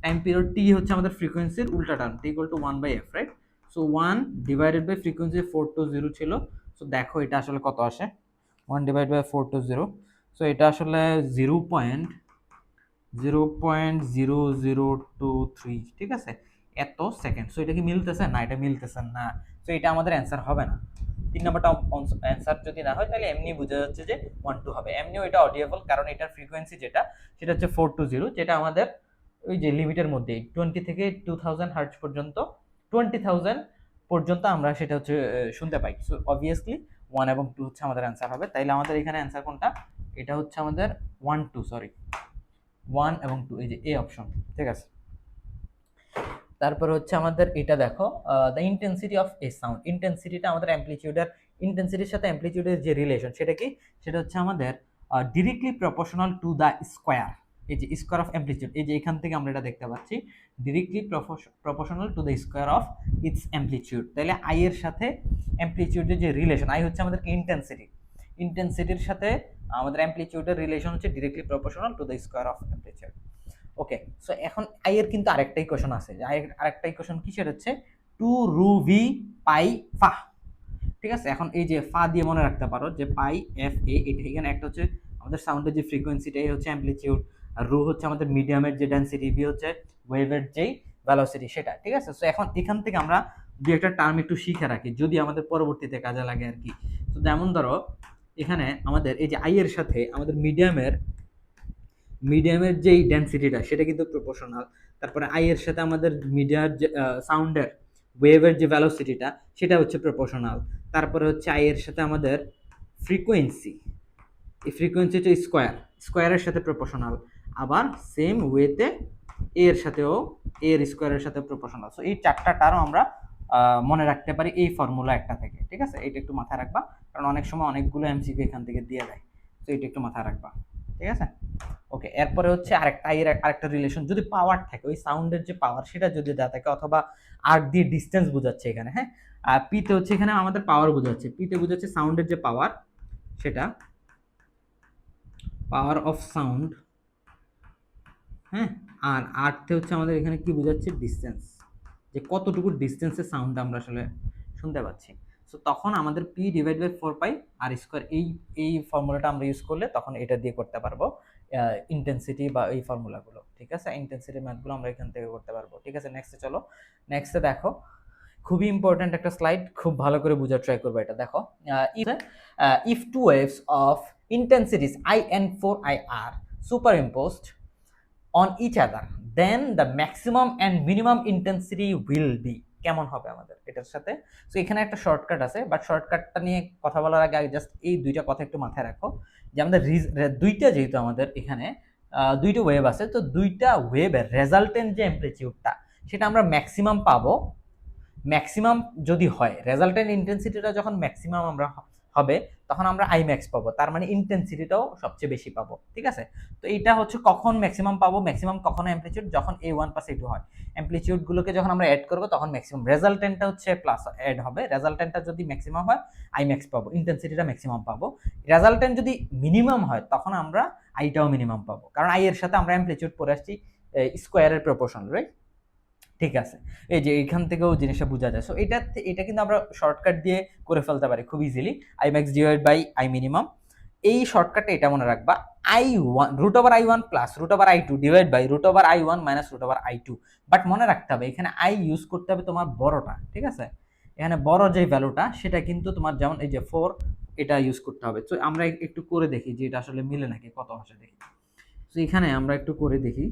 টাইম পিরিয়ড টি হচ্ছে আমাদের ফ্রিকোয়েন্সির উল্টা term, t equal to 1/f, right, so 1 divided by frequency 420 ছিল, সো দেখো এটা আসলে কত আসে, 1 ডিভাইড বাই 420, সো এটা আসলে 0.0023, ঠিক আছে, এত সেকেন্ড। সো এটা কি মিলতেছে না, এটা মিলতেছে না, সো এটা আমাদের অ্যান্সার হবে না। 3 নাম্বারটা অ্যান্সার যদি না হয় তাহলে এমনি বোঝা যাচ্ছে যে 1 2 হবে, এমনিও এটা অডিয়েবল, কারণ এটার ফ্রিকোয়েন্সি যেটা সেটা হচ্ছে 420, যেটা আমাদের ওই যে লিমিটের মধ্যে 20 থেকে 2000 হার্টজ পর্যন্ত, 20,000 পর্যন্ত আমরা সেটা হচ্ছে শুনতে পাই। সো অবভিয়াসলি 1 এবং 2 হচ্ছে আমাদের অ্যান্সার হবে, তাইলে আমাদের এখানে অ্যান্সার কোনটা, এটা হচ্ছে আমাদের 1 2, সরি 1 এবং 2, এই যে এ অপশন, ঠিক আছে। তারপর হচ্ছে আমাদের এটা দেখো, the intensity of a sound, ইন্টেন্সিটিটা আমাদের অ্যাম্পলিটিউডের, ইন্টেন্সিটির সাথে অ্যাম্পলিটিউডের যে রিলেশন সেটা কি, সেটা হচ্ছে আমাদের directly proportional to the square, এই যে স্কোয়ার অফ অ্যাম্পলিটিউড, এই যে এখান থেকে আমরা এটা দেখতে পাচ্ছি, directly proportional to the square of its amplitude, তাহলে আই এর সাথে অ্যাম্পলিটিউডের যে রিলেশন, আই হচ্ছে আমাদের ইন্টেন্সিটি, ইন্টেন্সিটির সাথে আমাদের অ্যাম্পলিটিউডের রিলেশন হচ্ছে directly proportional to the square of amplitude. Okay, so এখন আই এর কিন্তু আরেকটা ইকুয়েশন আছে, যে আই এর আরেকটা ইকুয়েশন কি, সেটা হচ্ছে 2 রু ভি পাই ফা, ঠিক আছে। এখন এই যে ফা দিয়ে মনে রাখতে পারো যে পাই এফ এ, এটা এখানে একটা হচ্ছে আমাদের সাউন্ডের যে ফ্রিকোয়েন্সিটা, এই হচ্ছে অ্যাম্পলিটিউড, আর রু হচ্ছে আমাদের মিডিয়ামের যে ডেনসিটি, ভি হচ্ছে ওয়েভের যেই ভেলোসিটি সেটা, ঠিক আছে। সো এখন এখান থেকে আমরা দুই একটা টার্ম একটু শিখে রাখি, যদি আমাদের পরবর্তীতে কাজে লাগে আর কি। তো যেমন ধরো এখানে আমাদের এই যে আই এর সাথে আমাদের মিডিয়ামের যেই ডেনসিটিটা সেটা কিন্তু প্রপোর্শনাল, তারপরে আই এর সাথে আমাদের মিডিয়ার যে সাউন্ডের ওয়েভের যে ভ্যালোসিটিটা সেটা হচ্ছে প্রপোর্শনাল, তারপরে হচ্ছে আই এর সাথে আমাদের ফ্রিকোয়েন্সি, এই ফ্রিকোয়েন্সি হচ্ছে স্কোয়ারের সাথে প্রপোর্শনাল, আবার সেম ওয়েতে এর সাথেও এর স্কোয়ারের সাথে প্রপোর্শনাল। সো এই চারটা টার্ম আমরা মনে রাখতে পারি এই ফর্মুলা একটা থেকে, ঠিক আছে, এটা একটু মাথায় রাখবা, কারণ অনেক সময় অনেকগুলো এমসিকিউ এখান থেকে দিয়ে দেয়, তো এটা একটু মাথায় রাখবা, ঠিক আছে। ওকে, এরপরে হচ্ছে আরেকটা রিলেশন, যদি পাওয়ার থাকে, ওই সাউন্ডের যে পাওয়ার সেটা যদি দেওয়া থাকে, অথবা আর দিয়ে ডিস্টেন্স বোঝাচ্ছে এখানে, হ্যাঁ, আর পিতে হচ্ছে এখানে আমাদের পাওয়ার বোঝাচ্ছে, পিতে বোঝাচ্ছে সাউন্ডের যে পাওয়ার, সেটা পাওয়ার অফ সাউন্ড, হ্যাঁ, আর আর্থে হচ্ছে আমাদের এখানে কি বোঝাচ্ছে, ডিস্টেন্স, যে কতটুকু ডিস্টেন্সে সাউন্ড আমরা আসলে শুনতে পাচ্ছি। সো তখন আমাদের p divide by 4 pi r square, এই ফর্মুলাটা আমরা ইউজ করলে তখন এটা দিয়ে করতে পারবো ইন্টেন্সিটি বা এই ফর্মুলাগুলো, ঠিক আছে, ইন্টেন্সিটি ম্যাথগুলো আমরা এখান থেকে করতে পারবো, ঠিক আছে। নেক্সটে চলো, নেক্সটে দেখো খুবই ইম্পর্ট্যান্ট একটা স্লাইড, খুব ভালো করে বোঝার ট্রাই করবো এটা, দেখো if two waves of intensities I and 4I are superimposed on each other, then the maximum and minimum intensity will be. কেমন হবে আমাদের এটার সাথে? সো এখানে একটা শর্টকাট আছে, বাট শর্টকাটটা নিয়ে কথা বলার আগে জাস্ট এই দুইটা কথা একটু মাথায় রাখো, যে আমাদের দুইটা, যেহেতু আমাদের এখানে দুইটা ওয়েভ আছে, তো দুইটা ওয়েভের রেজাল্টেন্ট যে অ্যামপ্লিটিউডটা সেটা আমরা ম্যাক্সিমাম পাবো। ম্যাক্সিমাম যদি হয়, রেজাল্টেন্ট ইন্টেন্সিটিটা যখন ম্যাক্সিমাম আমরা হবে, তখন আমরা আই ম্যাক্স পাবো, তার মানে ইন্টেন্সিটিটাও সবচেয়ে বেশি পাবো। ঠিক আছে, তো এইটা হচ্ছে কখন ম্যাক্সিমাম পাবো, ম্যাক্সিমাম কখন অ্যামপ্লিটিউড, যখন A1 প্লাস A2 হয়। অ্যামপ্লিটিউডগুলোকে যখন আমরা অ্যাড করবো তখন ম্যাক্সিমাম রেজাল্টেন্টটা হচ্ছে প্লাস অ্যাড হবে, রেজাল্টেন্টটা যদি ম্যাক্সিমাম হয় আই ম্যাক্স পাবো, ইন্টেন্সিটিটা ম্যাক্সিমাম পাবো। রেজাল্টেন্ট যদি মিনিমাম হয় তখন আমরা আইটাও মিনিমাম পাবো, কারণ আই এর সাথে আমরা অ্যামপ্লিটিউড পড়ে আসছি স্কোয়ারের প্রপোর্শন, রাইট? ঠিক আছে, এই যে এখান থেকেও জিনিসটা বোঝা যায়। সো এটা কিন্তু আমরা শর্টকাট দিয়ে করে ফেলতে পারি খুব easily, I max divide by I minimum. এই শর্টকাটে এটা মনে রাখবা, I1 √I1 plus √I2 divide by √I1 minus √I2। But মনে রাখতে হবে এখানে আই ইউজ করতে হবে তোমার বড়টা, ঠিক আছে? এখানে বড় যে ভ্যালুটা সেটা কিন্তু তোমার, যেমন এই যে 4, এটা ইউজ করতে হবে। তো আমরা একটু করে দেখি যে এটা আসলে মিলে নাকি, কত আসে দেখি। তো এখানে আমরা একটু করে দেখি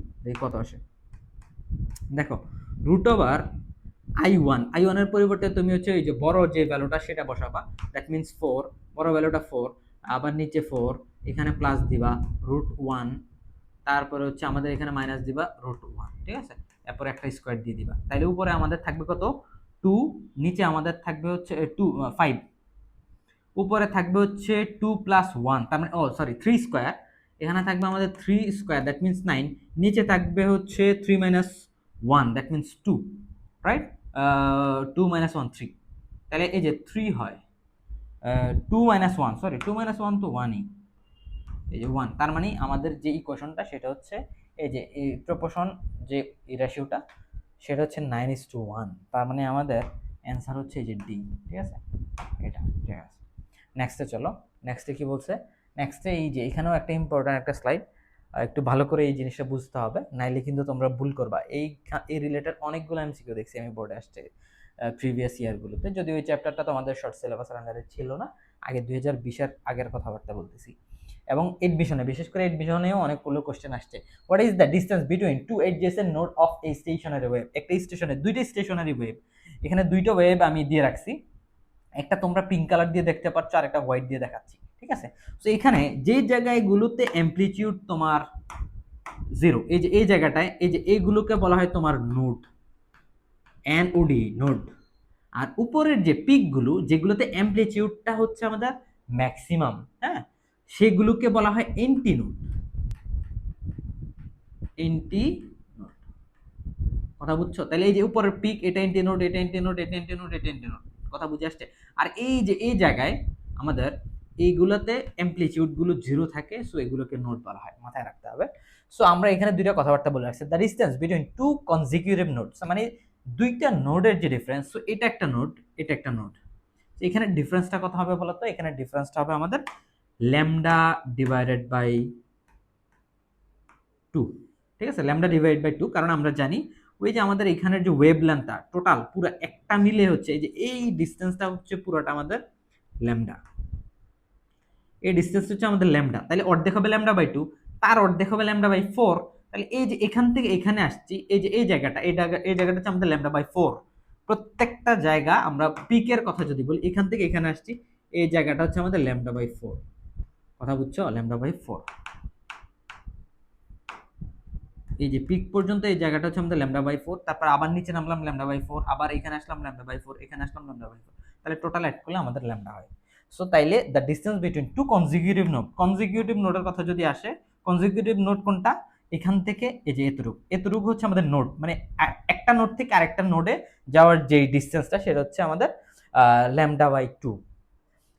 কত আসে। দেখো, √I1 এর পরিবর্তে তুমি হচ্ছে এই যে বড় যে ভ্যালুটা সেটা বসাবা, দ্যাট মিনস 4, বড় ভ্যালুটা 4, আবার নিচে 4, এখানে প্লাস দিবা √1, তারপরে হচ্ছে আমাদের এখানে মাইনাস দিবা √1, ঠিক আছে? এরপর একটা স্কোয়ার দিয়ে দিবা, তাহলে উপরে আমাদের থাকবে কত? 2, নিচে আমাদের থাকবে হচ্ছে 5, উপরে থাকবে হচ্ছে 2 প্লাস 1, তার মানে 3 স্কোয়ার, এখানে থাকবে আমাদের 3 স্কোয়ার, দ্যাট মিনস 9, নিচে থাকবে হচ্ছে 3 minus 1, that means 2, right? 2 minus 1 3, তাহলে এই যে 3 হয়, 2 মাইনাস 1, সরি 2 মাইনাস 1 তো 1ই, এই যে 1, তার মানে আমাদের যে ইকুয়েশনটা সেটা হচ্ছে এই যে এই প্রপোর্শন, যে রেশিওটা সেটা হচ্ছে 9:1, তার মানে আমাদের অ্যান্সার হচ্ছে এই যে ডি। ঠিক আছে, এটা ঠিক আছে। নেক্সটে চলো, নেক্সটে কি বলছে? নেক্সটে এই যে এখানেও একটা ইম্পর্টেন্ট একটা স্লাইড, একটু ভালো করে এই জিনিসটা বুঝতে হবে, নাইলে কিন্তু তোমরা ভুল করবা। এই রিলেটেড অনেকগুলো এমসিকিউ দেখছি আমি বোর্ডে আসছে প্রিভিয়াস ইয়ারগুলোতে, যদিও ওই চ্যাপ্টারটা তোমাদের শর্ট সিলেবাসের আন্ডারে ছিল না, আগে 2020-এর আগের কথাবার্তা বলতেছি। এবং এডমিশনে, বিশেষ করে এডমিশনেও অনেকগুলো কোশ্চেন আসছে। What is the distance between two adjacent node of a stationary wave? একটা স্টেশনে দুইটা স্টেশনারি ওয়েভ, এখানে দুইটা ওয়েভ আমি দিয়ে রাখছি, একটা তোমরা পিঙ্ক কালার দিয়ে দেখতে পাচ্ছ আর একটা হোয়াইট দিয়ে দেখাচ্ছি, ঠিক আছে? তো এখানে যে জায়গাগুলোতে অ্যামপ্লিটিউড তোমার 0, এই যে এই জায়গাটায়, এই যে এইগুলোকে বলা হয় তোমার নোড, NOD নোড। আর উপরের যে পিকগুলো, যেগুলোতে অ্যামপ্লিটিউডটা হচ্ছে আমাদের ম্যাক্সিমাম, হ্যাঁ, সেগুলোকে বলা হয় এন্টি নোড। এন্টি নোড, কথা বুঝছো? তাহলে এই যে উপরের পিক, এটা এন্টি নোড, এটা এন্টি নোড, এটা এন্টি নোড, এটা এন্টি নোড, কথা বুঝে আসছে? আর এই যে এই জায়গায় আমাদের এইগুলোতে অ্যামপ্লিটিউড গুলো 0 থাকে, সো এগুলোকে নোড বলা হয়, মাথায় রাখতে হবে। সো আমরা এখানে দুইটা কথাবার্তা বলে রাখছি, the distance between two consecutive nodes, মানে দুইটা নোডের যে ডিফারেন্স, সো এটা একটা নোড, এটা একটা নোড। এখানে ডিফারেন্সটা কত হবে বলো তো? এখানে ডিফারেন্সটা হবে আমাদের ল্যামডা ডিভাইডেড বাই 2, ঠিক আছে? ল্যামডা ডিভাইড বাই 2, কারণ আমরা জানি ওই যে আমাদের এখানের যে ওয়েভ লেন্থটা টোটাল পুরো একটা মিলে হচ্ছে এই যে এই ডিসটেন্সটা হচ্ছে পুরোটা আমাদের ল্যামডা, এই ডিসটেন্স হচ্ছে আমাদের ল্যামডা, তাহলে অর্ধেক হবে ল্যামডা বাই 2, তার অর্ধেক হবে ল্যামডা বাই 4, তাহলে এই যে এখান থেকে এখানে আসছি, এই যে এই জায়গাটা, এই জায়গাটা হচ্ছে আমাদের ল্যামডা বাই 4। প্রত্যেকটা জায়গা আমরা পিকের কথা যদি বলি, এখান থেকে এখানে আসছি, এই জায়গাটা হচ্ছে আমাদের ল্যামডা বাই 4, কথা বুঝছো? ল্যামডা বাই 4, এই যে পিক পর্যন্ত এই জায়গাটা হচ্ছে আমাদের ল্যামডা বাই 4, তারপর আবার নিচে নামলাম ল্যামডা বাই 4, আবার এখানে আসলাম ল্যামডা বাই 4, এখানে আসলাম ল্যামডা বাই 4, তাহলে টোটাল অ্যাড করলে আমাদের ল্যামডা হয়। সো তাইলে the distance between two consecutive node, consecutive নোডের কথা যদি আসে, কনজিকিউটিভ নোড কোনটা? এখান থেকে এই যে এতটুকু হচ্ছে আমাদের নোড, মানে একটা নোড থেকে আরেকটা নোডে যাওয়ার যে ডিসটেন্সটা সেটা হচ্ছে আমাদের ল্যামডা বাই 2।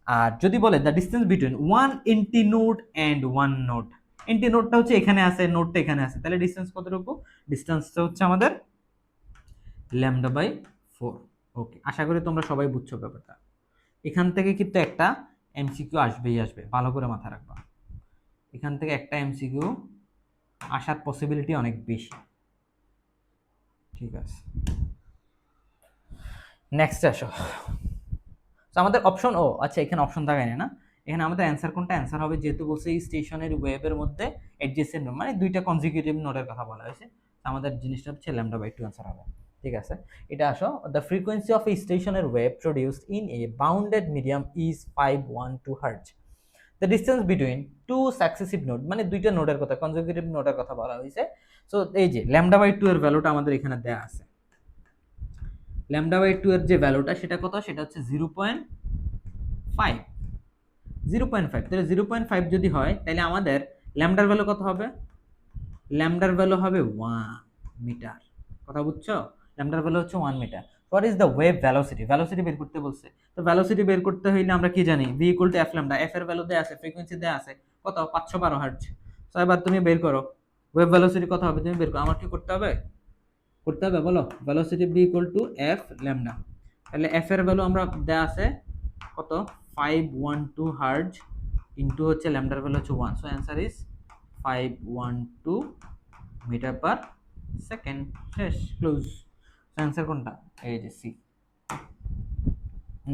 আর যদি বলে the distance between one anti node and one node, anti নোডটা হচ্ছে এখানে আছে, নোডটা এখানে আছে, তাহলে ডিসটেন্স কতটুকু? ডিসটেন্সটা হচ্ছে আমাদের ল্যামডা বাই 4। ওকে, আশা করি তোমরা সবাই বুঝছো ব্যাপারটা। এখান থেকে কিন্তু একটা এমসিকিউ আসবেই আসবে, ভালো করে মাথা রাখবা, এখান থেকে একটা এমসিকিউ আসার পসিবিলিটি অনেক বেশি, ঠিক আছে? নেক্সট আসো, তো আমাদের অপশন, আচ্ছা এখানে অপশন থাকায় না, এখানে আমাদের অ্যান্সার কোনটা? অ্যান্সার হবে, যেহেতু বলছে স্টেশনারি ওয়েবের মধ্যে অ্যাডজেসেন্ট নোড, মানে দুইটা কনজিকিউটিভ নোডের কথা বলা হয়েছে, আমাদের জিনিসটা হচ্ছে λ/2 অ্যান্সার হবে। ঠিক আছে, এটা আসো, the frequency of a stationary wave produced in a bounded medium is 512 hertz. The distance between two successive node, মানে দুইটা নোডের কথা, কনজিকিউটিভ নোডের কথা বলা হয়েছে। সো এই যে λ/2 এর ভ্যালুটা আমাদের এখানে দেয়া আছে, λ/2 এর যে ভ্যালুটা সেটা কত? সেটা হচ্ছে 0.5। 0.5, তাহলে 0.5 যদি হয় তাহলে আমাদের ল্যামডার ভ্যালু কত হবে? ল্যামডার ভ্যালু হবে 1 মিটার। কথা বুঝছো? ল্যামডার ভ্যালু হচ্ছে 1 metre. What is the wave velocity? Velocity বের করতে বলছে, তো ভেলোসিটি বের করতে হইলে আমরা কি জানি? v = f lambda. f এর ভ্যালু দেয়া আছে, ফ্রিকোয়েন্সি দেয়া আছে কত? 512 হার্টজ। তো এবার তুমি বের করো ওয়েভ ভেলোসিটি কত হবে, তুমি বের করো। আমার কি করতে হবে? বলো। Velocity v = f lambda. তাহলে f এর ভ্যালু আমরা দেয়া আছে কত? 512 হার্টজ ইনটু হচ্ছে ল্যামডার ভ্যালু হচ্ছে 1, so answer is 512 metre per second. শেষ, ক্লোজ। অ্যান্সার কোনটা? এই যে সি।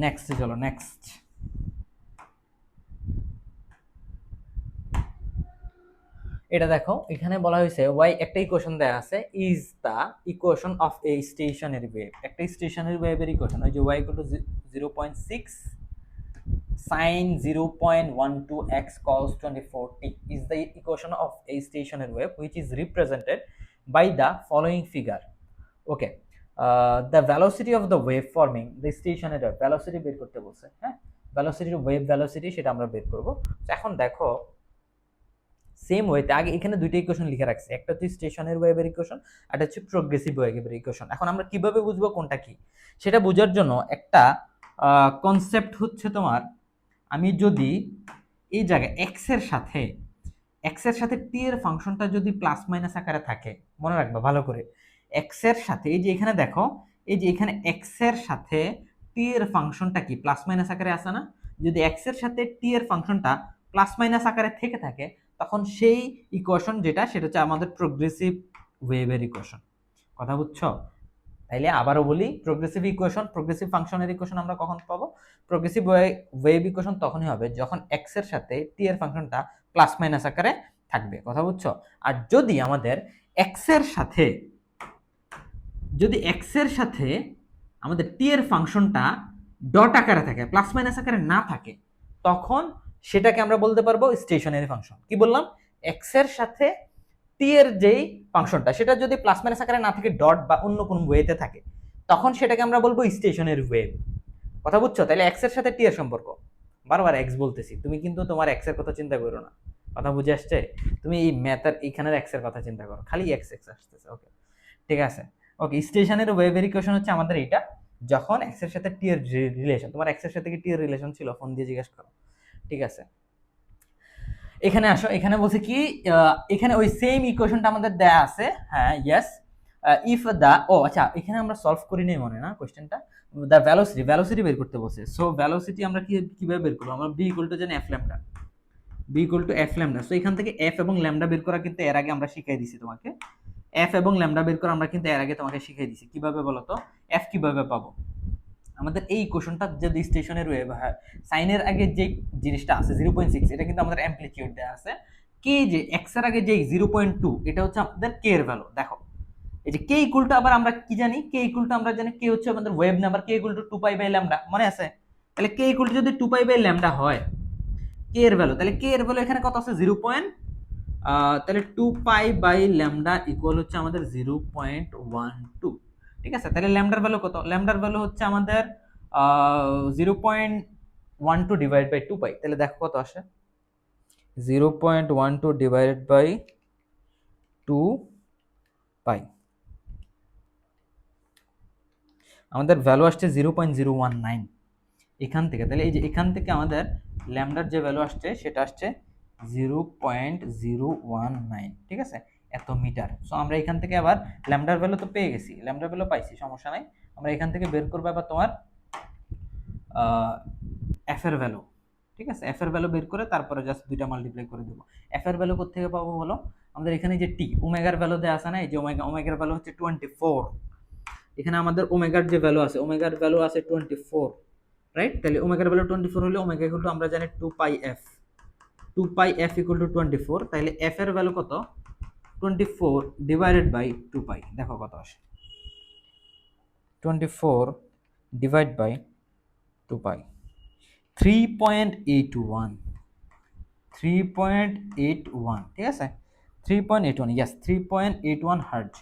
নেক্সট চলো, নেক্সট। এটা দেখো, এখানে বলা হয়েছে ওয়াই, একটা ইকুয়েশন দেয়া আছে, is the equation of a stationary wave. একটা স্টেশনারি ওয়েভের ইকুয়েশন, ওই যে y = 0.6 sin 0.12x cos 24t is the equation of a stationary wave which is represented by the following figure. Okay, the velocity of the wave forming the stationary wave, velocity বের করতে বলছে। হ্যাঁ, velocity wave velocity সেটা আমরা বের করব। এখন দেখো সেম ওয়েতে আগে এখানে দুইটা ইকুয়েশন লিখে রাখছি, একটা হচ্ছে স্টেশনারি ওয়েভের ইকুয়েশন, আর একটা হচ্ছে প্রোগ্রেসিভ ওয়েভের ইকুয়েশন। এখন আমরা কিভাবে বুঝবো কোনটা কি সেটা বোঝার জন্য একটা কনসেপ্ট হচ্ছে তোমার, আমি যদি এই জায়গায় এক্স এর সাথে টি এর ফাংশনটা যদি প্লাস মাইনাস আকারে থাকে, মনে রাখবা ভালো করে, এক্স এর সাথে, এই যে এখানে দেখো, এই যে এখানে এক্স এর সাথে টি এর ফাংশনটা কি প্লাস মাইনাস আকারে আছে না? যদি এক্স এর সাথে টি এর ফাংশনটা প্লাস মাইনাস আকারে থেকে থাকে, তখন সেই ইকুয়েশন যেটা, সেটা হচ্ছে আমাদের প্রোগ্রেসিভ ওয়েভের ইকুয়েশন। কথা বুঝছো? তাইলে আবারও বলি, প্রোগ্রেসিভ ইকুয়েশন, প্রোগ্রেসিভ ফাংশনের ইকুয়েশন আমরা কখন পাবো? প্রোগ্রেসিভ ওয়েভ ইকুয়েশন তখনই হবে যখন এক্স এর সাথে টি এর ফাংশনটা প্লাস মাইনাস আকারে থাকবে। কথা বুঝছো? আর যদি আমাদের এক্স এর সাথে আমাদের টি এর ফাংশনটা ডট আকারে থাকে, প্লাস মাইনাস আকারে না থাকে, তখন সেটাকে আমরা বলতে পারবো স্টেশনারি ফাংশন। কি বললাম? এক্স এর সাথে টি এর যেই ফাংশনটা, সেটা যদি প্লাস মাইনাস আকারে না থাকে, ডট বা অন্য কোনো ওয়েতে থাকে, তখন সেটাকে আমরা বলবো স্টেশনারি ওয়েভ। কথা বুঝছো? তাহলে এক্স এর সাথে টি এর সম্পর্ক, বারবার এক্স বলতেছি, তুমি কিন্তু তোমার এক্স এর কথা চিন্তা করো না। কথা বুঝে আসছে? তুমি এই ম্যাথের এইখানের এক্স এর কথা চিন্তা করো, খালি এক্স এক্স আসতেছে। ওকে, ঠিক আছে। ওকে, স্টেশনারি ওয়েভের ইকুয়েশন হচ্ছে আমাদের এইটা, যখন এক্স এর সাথে টি এর রিলেশন, তোমার এক্স এর সাথে কি টি এর রিলেশন ছিল? ফোন দিয়ে জিজ্ঞেস করো। ঠিক আছে, এখানে আসো, এখানে বলছে কি, এখানে ওই সেম ইকুয়েশনটা আমাদের দেয়া আছে। হ্যাঁ, ইয়েস, ইফ দা, ও আচ্ছা, এখানে আমরা সলভ করি নাই মনে না কোশ্চেনটা, দা ভ্যালোসিটি বের করতে বলছে। সো ভ্যালোসিটি আমরা কিভাবে বের করবো? আমরা বি ইকুয়াল টু জানি এফ ল্যামডা, সো এখান থেকে এফ এবং ল্যামডা বের করা কিন্তু এর আগে আমরা শিখিয়ে দিছি তোমাকে। এফ এবং ল্যামডা বের করা আমরা কিন্তু এর আগে তোমাকে শিখিয়ে দিছি। কিভাবে বলো তো? এফ কিভাবে পাবো? আমাদের এই ইকুয়েশনটা যদি স্টেশনের ওয়েভ হয়, সাইনের আগে যে জিনিসটা আছে 0.6, এটা কিন্তু আমাদের অ্যামপ্লিটিউড দেওয়া আছে। কে যে এক্স এর আগে যে 0.2, এটা হচ্ছে আমাদের কে এর ভ্যালু। দেখো, এই যে কে ইকুয়াল টু, আবার আমরা কি জানি? কে ইকুয়াল টু আমরা জানি কে হচ্ছে আমাদের wave number, k equal to 2π/λ, মনে আছে? তাহলে কে ইকুয়াল টু যদি 2π/λ হয় কে এর ভ্যালু, তাহলে কে এর ভ্যালু এখানে কত আছে? 0. তাহলে 2π/λ ইকুয়াল হচ্ছে আমাদের 0.12। ঠিক আছে, তাহলে ল্যামডার ভ্যালু কত? ল্যামডার ভ্যালু হচ্ছে আমাদের 0.12 ডিভাইড বাই 2π। তাহলে দেখো কত আসে, 0.12 ডিভাইডেড বাই 2π, আমাদের ভ্যালু আসছে 0.019 এখান থেকে। তাহলে এই যে এখান থেকে আমাদের ল্যামডার যে ভ্যালু আসছে সেটা আসছে 0.019। ঠিক আছে, এত মিটার। সো আমরা এখান থেকে আবার ল্যামডার ভ্যালু তো পেয়ে গেছি, ল্যামডার ভ্যালু পাইছি, সমস্যা নাই। আমরা এখান থেকে বের করবো আবার তোমার এফ এর ভ্যালু। ঠিক আছে, এফ এর ভ্যালু বের করে তারপরে জাস্ট দুইটা মাল্টিপ্লাই করে দেবো। এফ এর ভ্যালু কোথা থেকে পাবো বলো? আমাদের এখানে যে টি, ওমেগার ভ্যালু দেওয়া আছে না, এই যে ওমেগার ভ্যালু হচ্ছে 24। এখানে আমাদের ওমেগার যে ভ্যালু আছে, ওমেগার ভ্যালু আছে 24। রাইট? তাহলে ওমেগার ভ্যালু 24 হলে ওমেগা ইকুয়াল টু আমরা জানি 2 পাই এফ ইকুয়াল টু 24, তাহলে এফ এর ভ্যালু কত? 24 ডিভাইডেড বাই 2 পাই, দেখো কত আসে, 24 ডিভাইড বাই 2 পাই, 3.81, 3.81, ঠিক আছে, 3.81, ইয়েস 3.81 হার্টজ।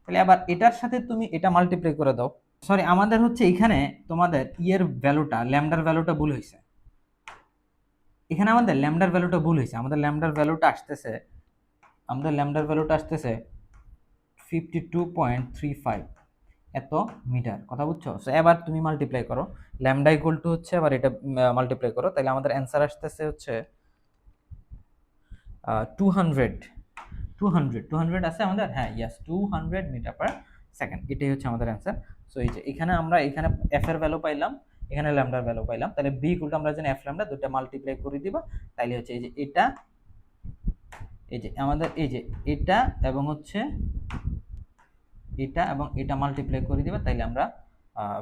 তাহলে আবার এটার সাথে তুমি এটা মাল্টিপ্লাই করে দাও। সরি, আমাদের হচ্ছে এখানে তোমাদের ইয়ের ভ্যালুটা, ল্যামডার ভ্যালুটা ভুল হয়েছে। এখানে আমাদের ল্যামডার ভ্যালুটা ভুল হয়েছে। আমাদের ল্যামডার ভ্যালুটা আসতেছে 52.35 এত মিটার, কথা বুঝছো? সো এবার তুমি মাল্টিপ্লাই করো, ল্যামডা ইকুয়াল টু হচ্ছে, আবার এটা মাল্টিপ্লাই করো, তাহলে আমাদের অ্যান্সার আসতেছে হচ্ছে 200 আছে আমাদের, হ্যাঁ ইয়েস 200 মিটার পার সেকেন্ড, এটাই হচ্ছে আমাদের অ্যান্সার। সো এই যে এখানে আমরা এখানে এফ এর ভ্যালু পাইলাম, এখানে ল্যামডার ভ্যালু পাইলাম, তাহলে বি ইকুয়াল টু আমরা জানি এফ ল্যামডা, দুটো মাল্টিপ্লাই করে দিবা, তাইলে হচ্ছে এই যে এটা, এই যে আমাদের এই যে এটা এবং হচ্ছে এটা এবং এটা মাল্টিপ্লাই করে দিবা, তাইলে আমরা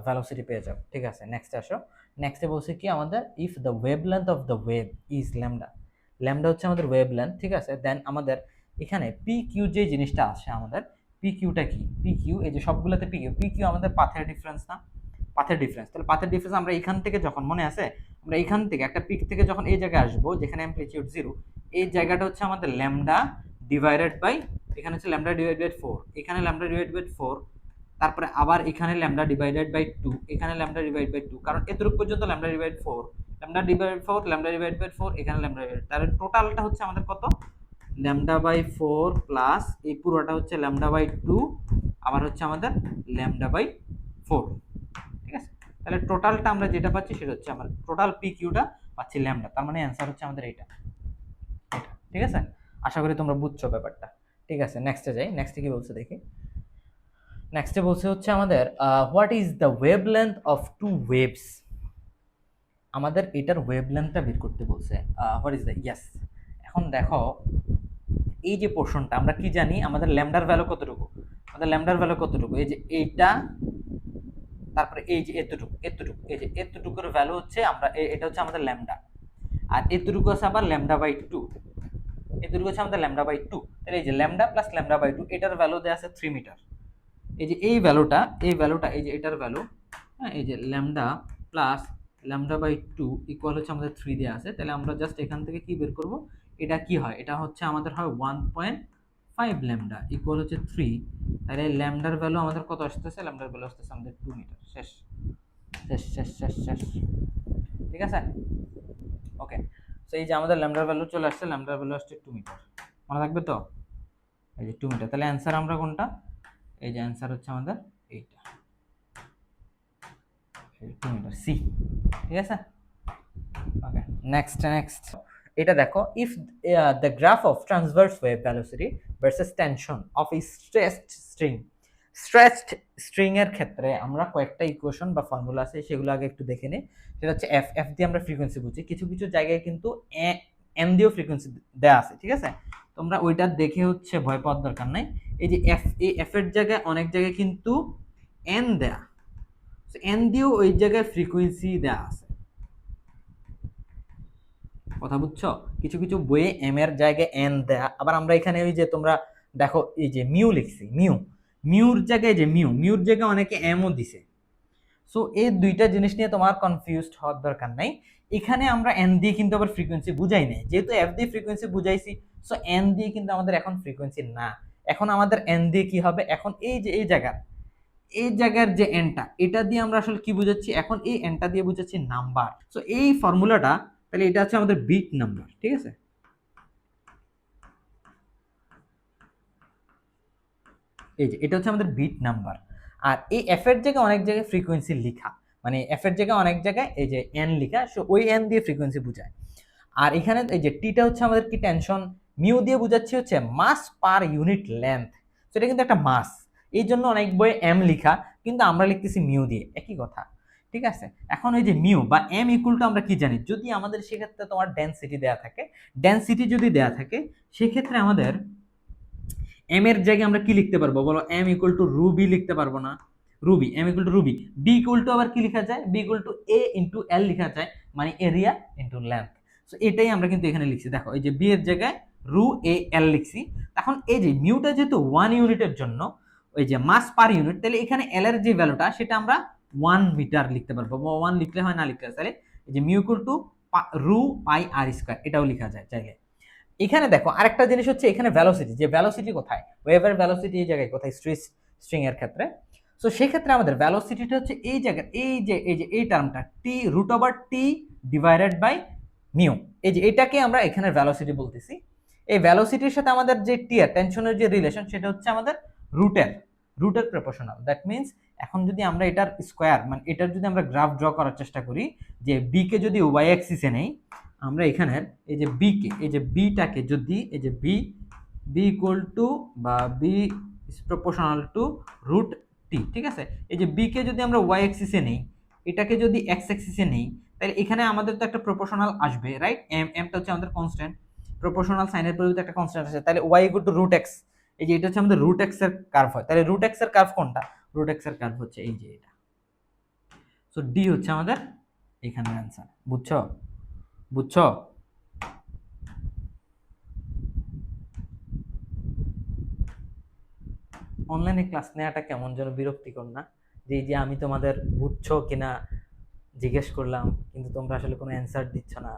ভেলোসিটি পেয়ে যাব। ঠিক আছে, নেক্সটে আসো। নেক্সটে বলছে কি আমাদের, if the wavelength of the wave is lambda, lambda হচ্ছে আমাদের ওয়েভলেন্থ, ঠিক আছে, দেন আমাদের এখানে পি কিউ যে জিনিসটা আসে, আমাদের পি কিউটা কি, পি কিউ এই যে সবগুলোতে পি কিউ, পি কিউ আমাদের পাথের ডিফারেন্স না, পাথের ডিফারেন্স। তাহলে পাথের ডিফারেন্স আমরা এখান থেকে যখন, মনে আছে, আমরা এখান থেকে একটা পিক থেকে যখন এই জায়গায় আসবো যেখানে অ্যামপ্লিটিউড 0, এই জায়গাটা হচ্ছে আমাদের ল্যামডা ডিভাইডেড বাই, এখানে হচ্ছে ল্যামডা ডিভাইডেড বাই 4, এখানে ল্যামডা ডিভাইডেড বাই 4, তারপরে আবার এখানে ল্যামডা ডিভাইডেড বাই 2, এখানে ল্যামডা ডিভাইডেড বাই 2, কারণ এতটুকু পর্যন্ত lambda divide 4, lambda divide 4, lambda divide by 4, এখানে ল্যামডা ডিভাইড, তাহলে টোটালটা হচ্ছে আমাদের কত, ল্যামডা বাই 4 প্লাস এই পুরোটা হচ্ছে ল্যামডা বাই 2, আবার হচ্ছে আমাদের ল্যামডা বাই 4, ঠিক আছে। তাহলে টোটালটা আমরা যেটা পাচ্ছি সেটা হচ্ছে আমার টোটাল পি কিউটা পাচ্ছি ল্যামডা, তার মানে অ্যান্সার হচ্ছে আমাদের এটা, ঠিক আছে। আশা করি তোমরা বুঝছো ব্যাপারটা। ঠিক আছে, নেক্সটে যাই। নেক্সটে কি বলছে দেখি। নেক্সটে বলছে হচ্ছে আমাদের what is the wavelength of two waves, আমাদের এটার ওয়েভলেন্থটা বের করতে বলছে। হোয়াট ইজ দ্য, ইয়েস, এখন দেখো এই যে পোর্শনটা আমরা কি জানি, আমাদের ল্যামডার ভ্যালু কতটুকু, আমাদের ল্যামডার ভ্যালু কতটুকু, এই যে এইটা, তারপরে এই যে এতটুকু, এই যে এতটুকুর ভ্যালু হচ্ছে আমরা, এটা হচ্ছে আমাদের ল্যামডা, আর এতটুকু আছে আবার ল্যামডা বাই 2, এতটুকু হচ্ছে আমাদের ল্যামডা বাই 2, তাহলে এই যে ল্যামডা প্লাস ল্যামডা বাই 2, এটার ভ্যালু দেওয়া আছে 3 মিটার, এই যে এই ভ্যালুটা, এই যে এটার ভ্যালু, হ্যাঁ, এই যে lambda plus lambda by 2 equal হচ্ছে আমাদের 3 দেওয়া আছে, তাহলে আমরা জাস্ট এখান থেকে কি বের করব, এটা কি হয়, এটা হচ্ছে আমাদের হয় 1.5 ল্যামডা ইকুয়াল হচ্ছে 3, তাহলে ল্যামডার ভ্যালু আমাদের কত আসতেছে, ল্যামডার ভ্যালু আসতেছে আমাদের 2 মিটার। শেষ শেষ শেষ শেষ শেষ, ঠিক আছে, ওকে। সো এই যে আমাদের ল্যামডার ভ্যালু চলে আসছে, ল্যামডার ভ্যালু আসছে 2 মিটার, মনে থাকবে তো, এই যে 2 মিটার, তাহলে অ্যান্সার আমরা কোনটা, এই যে অ্যান্সার হচ্ছে আমাদের এইটা, 2 মিটার, সি, ঠিক আছে, ওকে। নেক্সট এটা দেখো, if the graph of transverse wave velocity versus tension of A stretched string এর ক্ষেত্রে আমরা কয়েকটা ইকুয়েশন বা ফর্মুলা আছে, সেগুলো আগে একটু দেখে নিই। সেটা হচ্ছে এফ, এফ দিয়ে আমরা ফ্রিকোয়েন্সি বুঝি, কিছু কিছু জায়গায় কিন্তু এন দিয়েও ফ্রিকোয়েন্সি দেওয়া আছে, ঠিক আছে, তোমরা ওইটা দেখে হচ্ছে ভয় পাওয়ার দরকার নাই। এই যে এফ, এই এফ এর জায়গায় অনেক জায়গায় কিন্তু এন দেয়া, এন দিয়েও ওই জায়গায় ফ্রিকোয়েন্সি দেওয়া আছে, কথা বুঝছো, কিছু কিছু বইয়ে এম এর জায়গায় এন দেয়া, আবার আমরা এখানে ওই যে তোমরা দেখো এই যে মিউ লিখছি, মিউর জায়গায় যে মিউর জায়গায় অনেকে এমও দিছে। সো এই দুইটা জিনিস নিয়ে তোমার কনফিউজড হওয়ার দরকার নাই। এখানে আমরা এন দিয়ে কিন্তু আবার ফ্রিকোয়েন্সি বুঝাই নাই, যেহেতু এফ দিয়ে ফ্রিকোয়েন্সি বুঝাইছি, সো এন দিয়ে কিন্তু আমাদের এখন ফ্রিকোয়েন্সি না, এখন আমাদের এন দিয়ে কি হবে, এখন এই যে এই জায়গার যে এনটা, এটা দিয়ে আমরা আসলে কি বুঝাচ্ছি, এখন এই এনটা দিয়ে বুঝাচ্ছি নাম্বার। সো এই ফর্মুলাটা, তাহলে এটা হচ্ছে আমাদের বিট নাম্বার, ঠিক আছে, এই যে এটা হচ্ছে আমাদের বিট নাম্বার। আর এই এফ এর জায়গায় অনেক জায়গায় ফ্রিকোয়েন্সি লেখা, মানে এফ এর জায়গায় অনেক জায়গায় এই যে এন লেখা, সো ওই এন দিয়ে ফ্রিকোয়েন্সি বোঝায়। আর এখানে এই যে টিটা হচ্ছে আমাদের কি টেনশন, মিউ দিয়ে বোঝাচ্ছি হচ্ছে মাস পার ইউনিট লেন্থ, সেটা কিন্তু একটা মাস, এই জন্য অনেক বইয়ে এম লেখা, কিন্তু আমরা লিখতেছি মিউ দিয়ে, একই কথা, ঠিক আছে। এখন ওই যে মিউ বা এম ইকুয়াল টু আমরা কি জানি, যদি আমাদের সেক্ষেত্রে তোমার ডেনসিটি দেয়া থাকে, ডেনসিটি যদি দেয়া থাকে, সেক্ষেত্রে আমাদের এম এর জায়গায় আমরা কি লিখতে পারবো বলো, m equal to rho V লিখতে পারবো না, rho V, m equal to rho V. V equal to আবার কি লেখা যায়, V equal to A into L লেখা যায়, মানে এরিয়া ইন্টু লেন্থ। সো এটাই আমরা কিন্তু এখানে লিখছি, দেখো এই যে বি এর জায়গায় রু এ এল লিখছি। এখন এই যে মিউটা যেহেতু 1 ইউনিটের জন্য ওই যে মাস পার ইউনিট, তাহলে এখানে এল এর যে ভ্যালুটা সেটা আমরা 1 মিটার লিখতে পারবো, 1 লিখলে হয় না লিখলে, তাহলে এই যে মিউ ইকুয়াল টু রু পাই আর স্কয়ার, এটাও লেখা যায় চাইলে। এখানে দেখো আরেকটা জিনিস হচ্ছে, এখানে ভ্যালোসিটি, যে ভ্যালোসিটি কোথায়, ওয়েভের ভ্যালোসিটি এই জায়গায় কোথায়, স্ট্রিং এর ক্ষেত্রে। সো সেই ক্ষেত্রে আমাদের ভ্যালোসিটিটা হচ্ছে এই জায়গায়, এই টার্মটা T root over T divided by mu, এই যে এটাকে আমরা এখানে ভ্যালোসিটি বলতেছি। এই ভ্যালোসিটির সাথে আমাদের যে টিয়ার টেনশনের যে রিলেশন, সেটা হচ্ছে আমাদের রুটের প্রপোর্শনাল। দ্যাট মিনস এখন যদি আমরা এটার স্কোয়ার, মানে এটার যদি আমরা গ্রাফ ড্র করার চেষ্টা করি, যে বি কে যদি ওয়াই অ্যাক্সিসে নেই, আমরা এখানের এই যে বি কে, এই যে বিটাকে যদি এই যে বি ইকুয়াল টু বা v is proportional to root t, ঠিক আছে, এই যে বি কে যদি আমরা ওয়াই অ্যাক্সিসে নেই, এটাকে যদি এক্স অ্যাক্সিসে নেই, তাহলে এখানে আমাদের তো একটা প্রপোর্শনাল আসবে, রাইট, এমটা হচ্ছে আমাদের কনস্ট্যান্ট, প্রপোর্শনাল সাইনের পরিবর্তে একটা কনস্ট্যান্ট আসে, তাহলে y equal to root x, এই যে এটা হচ্ছে আমাদের রুট এক্স এর কার্ভ হয়, তাহলে রুট এক্স এর কার্ভ কোনটা, রুট এক্স এর কার্ভ হচ্ছে এই যে এটা। সো ডি হচ্ছে আমাদের এখানে অ্যান্সার, বুঝছো? অনলাইনে ক্লাস নেওয়াটা কেমন যেন বিরক্তিকর না, যে আমি তোমাদের বুঝছো কিনা জিজ্ঞেস করলাম, কিন্তু তোমরা আসলে কোনো অ্যান্সার দিচ্ছ না।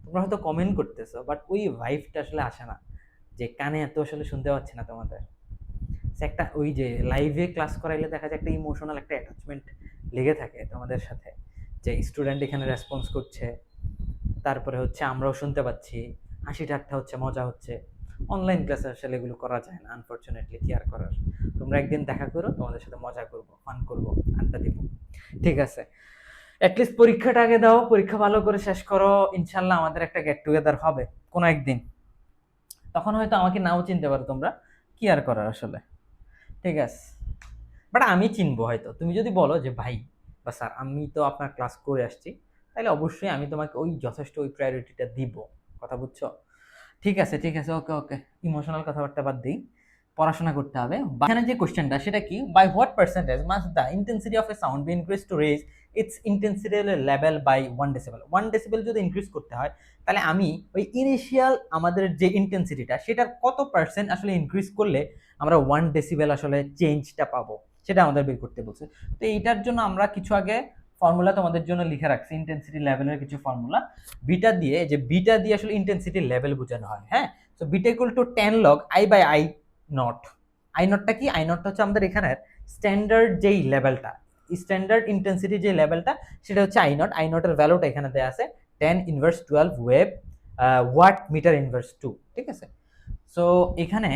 তোমরা হয়তো কমেন্ট করতেছো, বাট ওই ভাইবটা আসলে আসে না, যে কানে এত আসলে শুনতে পাচ্ছি না তোমাদের। একটা ওই যে লাইভে ক্লাস করাইলে দেখা যায় একটা ইমোশনাল একটা অ্যাটাচমেন্ট লেগে থাকে তোমাদের সাথে, যে স্টুডেন্ট এখানে রেসপন্স করছে, তারপরে হচ্ছে আমরাও শুনতে পাচ্ছি, হাসি ঠাট্টা হচ্ছে, মজা হচ্ছে। অনলাইন ক্লাসে আসলে এগুলো করা যায় না আনফরচুনেটলি, কি আর করার। তোমরা একদিন দেখা করো, তোমাদের সাথে মজা করবো, ফান করবো, আড্ডা দিব, ঠিক আছে? অ্যাটলিস্ট পরীক্ষাটা আগে দাও, পরীক্ষা ভালো করে শেষ করো, ইনশাল্লাহ আমাদের একটা গেট টুগেদার হবে কোনো একদিন, তখন হয়তো আমাকে নাও চিনতে পারো তোমরা, কি আর করার আসলে, ঠিক আছে? বাট আমি চিনবো হয়তো, তুমি যদি বলো যে ভাই বা স্যার আমি তো আপনার ক্লাস করে আসছি, তাহলে অবশ্যই আমি তোমাকে ওই যথেষ্ট ওই প্রায়োরিটিটা দিব, কথা বুঝছো? ঠিক আছে, ওকে ওকে, ইমোশনাল কথাবার্তা বাদ দিই, পড়াশোনা করতে হবে। এখানে যে কোশ্চেনটা সেটা কি, by what percentage must the intensity of a sound be increase to raise its intensity level by 1 decibel. 1 decibel যদি ইনক্রিজ করতে হয়, তাহলে আমি ওই ইনিশিয়াল আমাদের যে ইন্টেন্সিটিটা সেটার কত পার্সেন্ট আসলে ইনক্রিজ করলে আমরা 1 ডেসিবেল আসলে চেঞ্জটা পাবো, সেটা আমাদের বের করতে বলছে। তো এইটার জন্য আমরা কিছু আগে ফর্মুলা তোমাদের জন্য লিখে রাখছি, ইন্টেন্সিটি লেভেলের কিছু ফর্মুলা। বিটা দিয়ে আসলে ইন্টেন্সিটি লেভেল বোঝানো হয়, হ্যাঁ। So beta equal to 10 log I by I not. I নটটা কি, আই নটটা হচ্ছে আমাদের এখানের স্ট্যান্ডার্ড যেই লেভেলটা, স্ট্যান্ডার্ড ইন্টেন্সিটি যে লেভেলটা, সেটা হচ্ছে আই নট। আই নটের ভ্যালুটা এখানে দেওয়া আছে 10 inverse 12 wave watt metre inverse 2, ঠিক আছে? সো এখানে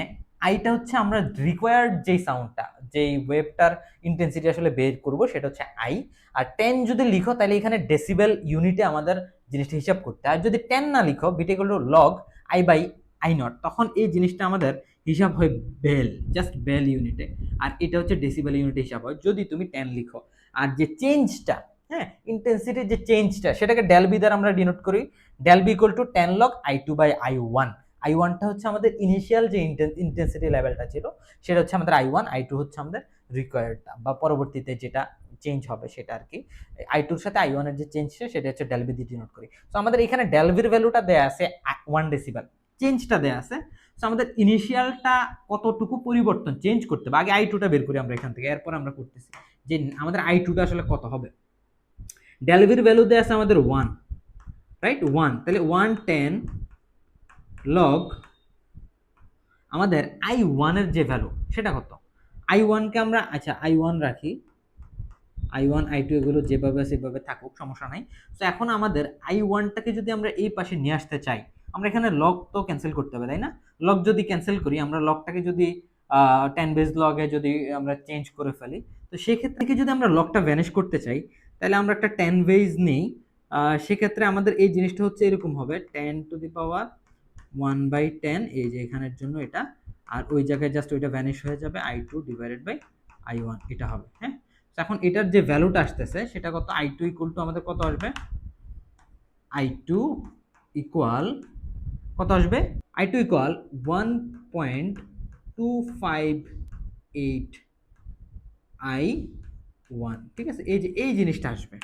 আইটা হচ্ছে আমরা রিকোয়ার্ড যেই সাউন্ডটা, যেই ওয়েভটার ইন্টেন্সিটি আসলে বের করব, সেটা হচ্ছে আই। আর 10 যদি লিখো, তাহলে এখানে ডেসিবেল ইউনিটে আমাদের জিনিসটা হিসাব করতে হয়। আর যদি 10 না লিখো, beta equal to log I by I not, তখন এই জিনিসটা আমাদের হিসাব হয় বেল, জাস্ট বেল ইউনিটে। আর এটা হচ্ছে ডেসিবেল ইউনিটে হিসাব হয় যদি তুমি 10 লিখো। আর যে চেঞ্জটা, হ্যাঁ, ইন্টেন্সিটির যে চেঞ্জটা, সেটাকে ডেল বি দ্বারা আমরা ডিনোট করি। Del b equal to 10 log I two by I one. I ওয়ানটা হচ্ছে আমাদের ইনিশিয়াল যে ইন্টেন্সিটি লেভেলটা ছিল, সেটা হচ্ছে আমাদের আই ওয়ান। আই টু হচ্ছে আমাদের রিকোয়ার্ডটা বা পরবর্তীতে যেটা চেঞ্জ হবে সেটা আর কি। আই টুর সাথে আই ওয়ানের যে চেঞ্জ ছিল সেটা হচ্ছে ডেলবি দিয়ে ডিনোট করি। তো আমাদের এখানে ডেলবির ভ্যালুটা দেয়া আছে 1 ডেসিবেল, চেঞ্জটা দেয়া আছে। তো আমাদের ইনিশিয়ালটা কতটুকু পরিবর্তন চেঞ্জ করতে হবে, আগে আই টুটা বের করি আমরা এখান থেকে, এরপর আমরা করতেছি যে আমাদের আই টুটা আসলে কত হবে। ডেলবির ভ্যালু দেয়া আছে আমাদের 1, রাইট, 1, তাহলে 110 লগ আমাদের আই ওয়ানের যে ভ্যালু সেটা কত, আই ওয়ানকে আমরা, আচ্ছা আই ওয়ান রাখি, আই ওয়ান আই টু এগুলো যেভাবে সেভাবে থাকুক, সমস্যা নাই। তো এখন আমাদের আই ওয়ানটাকে যদি আমরা এই পাশে নিয়ে আসতে চাই, আমরা এখানে লগ তো ক্যান্সেল করতে হবে, তাই না? লগ যদি ক্যান্সেল করি, আমরা লগটাকে যদি 10 বেস লগে যদি আমরা চেঞ্জ করে ফেলি, তো সেক্ষেত্রে যদি আমরা লগটা ভ্যানিশ করতে চাই, তাহলে আমরা একটা 10 বেস নেই। সেক্ষেত্রে আমাদের এই জিনিসটা হচ্ছে এরকম হবে 10 টু দি পাওয়ার 1/10, এই যে এখানের জন্য এটা, আর ওই জায়গায় জাস্ট ওইটা ভ্যানিশ হয়ে যাবে, I two divided by I one, এটা হবে, হ্যাঁ। এখন এটার যে ভ্যালুটা আসতেছে সেটা কত, আই টু ইকুয়াল টু আমাদের কত আসবে, আই টু ইকুয়াল কত আসবে, আই টু ইকুয়াল 1.258 আই 1, ঠিক আছে, এই যে এই জিনিসটা আসবে,